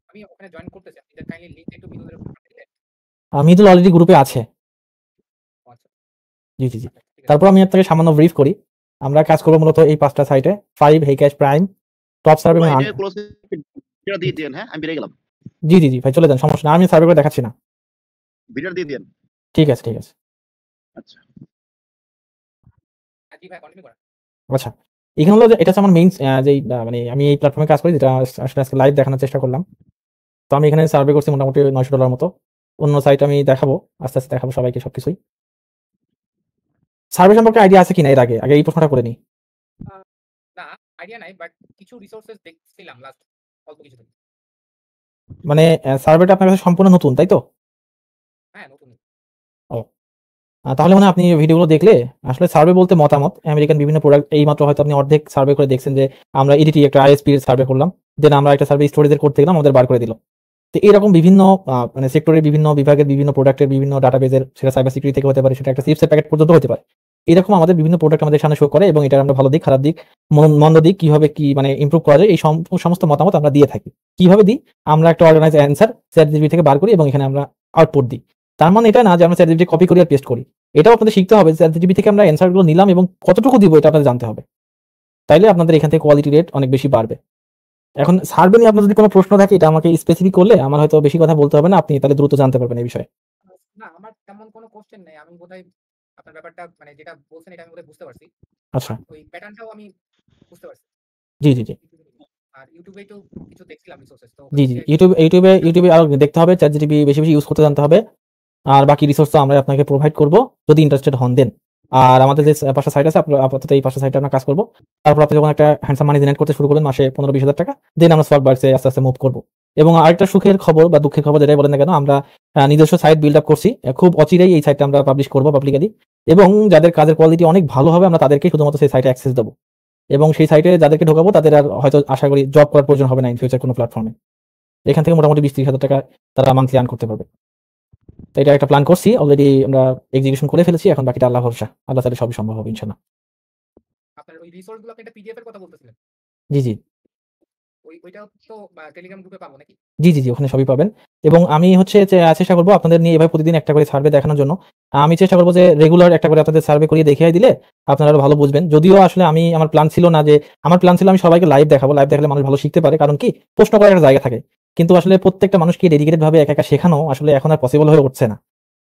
Speaker 7: আমি ওখানে জয়েন করতে চাই, আপনি কাইন্ডলি লিংক একটু মৃদুলের উপর পাঠিয়ে দিবেন।
Speaker 1: মৃদুল অলরেডি গ্রুপে আছে।
Speaker 7: আচ্ছা
Speaker 1: জি জি জি। তারপর আমি আপনাকে সামান্য ব্রিফ করি। আমরা কাজ করবো মূলত এই 5টা সাইটে, 5, হেইক্যাশ, প্রাইম, টপ সার্ভে এবং
Speaker 5: এটা ক্লোজ ভিডিও দিয়ে দেন। হ্যাঁ আমি বেরিয়ে গেলাম।
Speaker 1: জি জি জি ভাই, চলে যান, সমস্যা না, আমি সার্ভে করে দেখাচ্ছি না।
Speaker 5: ভিডিও দিয়ে দেন।
Speaker 1: ঠিক আছে ঠিক আছে।
Speaker 5: আচ্ছা
Speaker 7: জি ভাই কন্টিনিউ করেন।
Speaker 1: আচ্ছা, এখানে হলো যে এটা হচ্ছে আমার মেইন যেই মানে আমি এই প্ল্যাটফর্মে কাজ করি, যেটা আসলে আজকে লাইভ দেখানোর চেষ্টা করলাম। তো আমি এখানে সার্ভে করছি মোটামুটি $900 মতো। অন্য সাইট আমি দেখাবো, আস্তে আস্তে দেখাবো সবাইকে সবকিছুই। সার্ভে সম্পর্কে আইডিয়া আছে কিনা এর আগে এই প্রশ্নটা করে নিই।
Speaker 7: না আইডিয়া নাই, বাট কিছু রিসোর্সেস দেখছিলাম লাস্ট অল্প কিছু দিন।
Speaker 1: মানে সার্ভেটা আপনার কাছে সম্পূর্ণ নতুন তাই তো?
Speaker 7: হ্যাঁ নতুন।
Speaker 1: ও তাহলে মানে আপনি ভিডিওগুলো দেখলে আসলে সার্ভে বলতে মতামত আমেরিকান বিভিন্ন প্রোডাক্ট, এই মাত্র হয়তো আপনি অর্ধেক সার্ভে করে দেখছেন যে আমরা ইডিটি একটা আইএসপি এর সার্ভে করলাম, দেন আমরা একটা সার্ভে স্টোরেজের করতে গেলাম, আমাদের বার করে দিল। তো এরকম বিভিন্ন মানে সেক্টরের বিভিন্ন বিভাগের বিভিন্ন প্রোডাক্টের বিভিন্ন ডাটাবেজের, সেটা সাইবার সিকিউরিটি থেকে হতে পারে, সেটা একটা চিপসের প্যাকেট পর্যন্ত হতে পারে। এরকম আমাদের বিভিন্ন প্রোডাক্ট আমাদের সামনে শো করে এবং এটার আমরা ভালো দিক, খারাপ দিক, মন্দ দিক কিভাবে কি মানে ইমপ্রুভ করা যায় এই সমস্ত মতামত আমরা দিয়ে থাকি। কিভাবে দিই? আমরা একটা অর্গানাইজ অ্যান্সার চ্যাটজিপিটি থেকে বার করি এবং এখানে আমরা আউটপুট দিই। তার মানে এটা না যে আমরা চ্যাটজিপিটি কপি করি আর পেস্ট করি। এটাও আপনাদের শিখতে হবে চ্যাটজিপিটি থেকে আমরা অ্যান্সারগুলো নিলাম এবং কতটুকু দিব এটা আপনাদের জানতে হবে, তাইলে আপনাদের এখান থেকে কোয়ালিটি রেট অনেক বেশি বাড়বে। এখন সার্ভে নিয়ে আপনার যদি কোনো প্রশ্ন থাকে এটা আমাকে স্পেসিফিক করলে আমার হয়তো বেশি কথা বলতে হবে না, আপনি তাহলে দ্রুত জানতে পারবেন এই বিষয়ে।
Speaker 7: না আমার তেমন কোনো কোশ্চেন নেই, আমি বোধহয় আপনার ব্যাপারটা মানে যেটা বলছেন এটা আমি বোধহয় বুঝতে পারছি।
Speaker 1: আচ্ছা
Speaker 7: ওই প্যাটার্নটাও আমি বুঝতে পারছি।
Speaker 1: জি জি জি
Speaker 7: আর ইউটিউবে তো কিছু দেখছিলাম রিসোর্সেস, তো
Speaker 1: জি জি ইউটিউবে আরো দেখতে হবে, চ্যাটজিপিটি বেশি বেশি ইউজ করতে জানতে হবে। আর বাকি রিসোর্স তো আমরা আপনাকে প্রোভাইড করব যদি ইন্টারেস্টেড হন দেন। আর আমাদের যে 5টা সাইট আছে আপাতত এই 5টা সাইটে আমরা কাজ করব। তারপর আপনি যখন একটা হ্যান্ডসাম মানি জেনারেট করতে শুরু করবেন মাসে 15-20 হাজার টাকা, দেন আমরা সফটওয়্যারসে আস্তে আস্তে মুভ করব। এবং আরেকটা সুখের খবর বা দুঃখের খবর যেটাই বলেন না কেন, আমরা নিজস্ব সাইট বিল্ড আপ করছি। খুব অচিরেই এই সাইটটা আমরা পাবলিশ করব পাবলিকালি, এবং যাদের কাজের কোয়ালিটি অনেক ভালো হবে আমরা তাদেরকে শুধুমাত্র সেই সাইটে অ্যাক্সেস দেবো। এবং সেই সাইটে যাদেরকে ঢোকাবো তাদের আর হয়তো আশা করি জব করার প্রয়োজন হবে না ইন ফিউচার কোনো প্ল্যাটফর্মে। এখান থেকে মোটামুটি 20-30 হাজার টাকা তারা মান্থলি আর্ন করতে পারবে। তো এটা একটা প্ল্যান করছি, অলরেডি আমরা এক্সিকিউশন করে ফেলেছি, এখন বাকিটা আল্লাহ ভরসা, আল্লাহ তাহলে সবই সম্ভব হবে ইনশাল্লাহ।
Speaker 7: আপনার ওই রিসোর্স গুলো আপনি একটা পিডিএফ এর কথা বলতেছিলেন,
Speaker 1: জি জি
Speaker 7: ওইটাও তো টেলিগ্রাম গ্রুপে পাবো নাকি?
Speaker 1: জি জি জি ওখানে সবই পাবেন। এবং আমি হচ্ছে যে চেষ্টা করবো আপনাদের নিয়ে এভাবে প্রতিদিন একটা করে সার্ভে দেখানোর জন্য। আমি চেষ্টা করবো যে রেগুলার একটা করে আপনাদের সার্ভে করিয়ে দেখিয়ে দিলে আপনারা আরো ভালো বুঝবেন। যদিও আসলে আমার প্ল্যান ছিল না যে, আমার প্ল্যান ছিল আমি সবাইকে লাইভ দেখাবো, লাইভ দেখালে মানুষ ভালো শিখতে পারে, কারণ কি প্রশ্ন করার একটা জায়গা থাকে। কিন্তু আসলে প্রত্যেকটা মানুষকে ডেডিকেটেড ভাবে একা একা শেখানো আসলে এখন আর পসিবল হয়ে উঠছে না।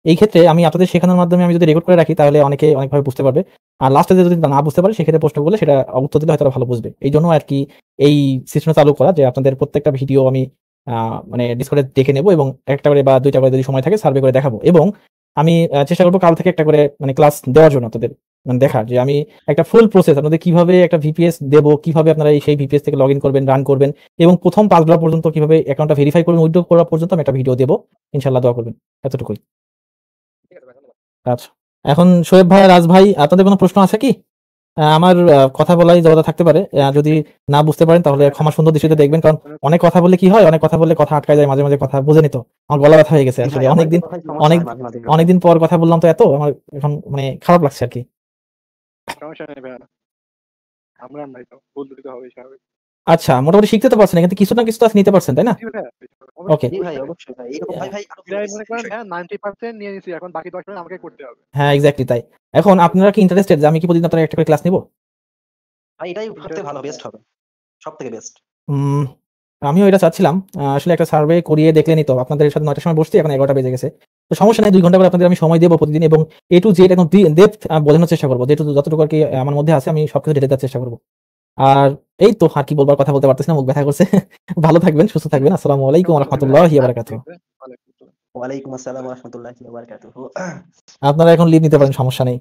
Speaker 1: এই ক্ষেত্রে আমি আপনাদের শেখানোর মাধ্যমে আমি যদি রেকর্ড করে রাখি তাহলে অনেকে অনেকভাবে বুঝতে পারবে। আর লাস্টে যদি না বুঝতে পারে সেক্ষেত্রে প্রশ্ন করলে সেটা উত্তর দিলে হয়তো ভালো বুঝবে। এই জন্য আর কি এই সিস্টেম চালু করা যে আপনাদের প্রত্যেকটা ভিডিও আমি মানে ডিসকর্ডে দেখে নেব এবং একটা করে বা 2টা করে যদি সময় থাকে সার্ভে করে দেখাবো। এবং আমি চেষ্টা করবো কাল থেকে একটা করে মানে ক্লাস দেওয়ার জন্য আপনাদের, মানে দেখার যে আমি একটা ফুল প্রসেস আপনাদের কিভাবে একটা ভিপিএস দেবো, কিভাবে আপনারা সেই ভিপিএস থেকে লগ ইন করবেন, রান করবেন, এবং প্রথম $5 পর্যন্ত কিভাবে অ্যাকাউন্টটা ভেরিফাই করবেন, উইথড্র করা পর্যন্ত আমি একটা ভিডিও দেবো। ইনশাল্লাহ দোয়া করবেন, এতটুকুই।
Speaker 7: ঠিক আছে ভাই, ধন্যবাদ।
Speaker 1: আচ্ছা, এখন শোয়েব ভাই, রাজ ভাই, আপনাদের কোনো প্রশ্ন আছে কি? আমার কথা বলাই জবাব থাকতে পারে, যদি না বুঝতে পারেন তাহলে ক্ষমা সুন্দর দৃষ্টিতে দেখবেন, কারণ অনেক কথা বললে কি হয়, অনেক কথা বললে কথা আটকায় যায়, মাঝে মাঝে কথা বুঝে নিত। আমার গলা ব্যথা হয়ে গেছে আসলে, অনেকদিন পর কথা বললাম তো, এত আমার এখন মানে খারাপ লাগছে আর কি।
Speaker 4: সমস্যা নেই ভাইয়া, আমরা নাই তো ভুল ত্রুটি তো হবেই স্বাভাবিক।
Speaker 1: আচ্ছা, মোটামুটি শিখতে তো পারছেন, কিন্তু কিছু না কিছু তো নিতে পারছেন, তাই না?
Speaker 4: জি ভাইয়া,
Speaker 1: ওকে,
Speaker 3: ভাই অবশ্যই ভাই, এরকম ভাই
Speaker 4: প্রায় মনে করেন হ্যাঁ 90% নিয়ে নিছি, এখন বাকি 10% আমাকে করতে হবে।
Speaker 1: হ্যাঁ এক্স্যাক্টলি তাই। এখন আপনারা কি ইন্টারেস্টেড যে আমি কি প্রতিদিন আপনারা একটা করে ক্লাস নিব?
Speaker 3: ভাই এটাই সবথেকে ভালো, বেস্ট হবে, সবথেকে বেস্ট।
Speaker 1: আমিও এটা চাচ্ছিলাম। আসলে একটা সার্ভে করিয়ে দেখলে নিত, আপনাদের সাথে 9টার সময় বসছি, এখন 11টা বেজে গেছে। তো সমস্যা নাই, 2 ঘন্টা করে আপনাদের আমি সময় দেবো প্রতিদিন, এবং A to Z একদম ডেপথ বোঝানোর চেষ্টা করবো, যতটুকু আর কি আমার মধ্যে আছে আমি সবকিছু ডেটে দেওয়ার চেষ্টা করবো। আর এই তো, আর কি বলবার, কথা বলতে পারতেছি না, মুখ ব্যথা করছে। ভালো থাকবেন, সুস্থ থাকবেন। আসসালামু আলাইকুম ওয়া রাহমাতুল্লাহি ওয়া বারাকাতুহু।
Speaker 3: ওয়ালাইকুম আসসালাম ওয়া রাহমাতুল্লাহি ওয়া বারাকাতুহু।
Speaker 1: আপনারা এখন লিভ নিতে পারেন, সমস্যা নেই।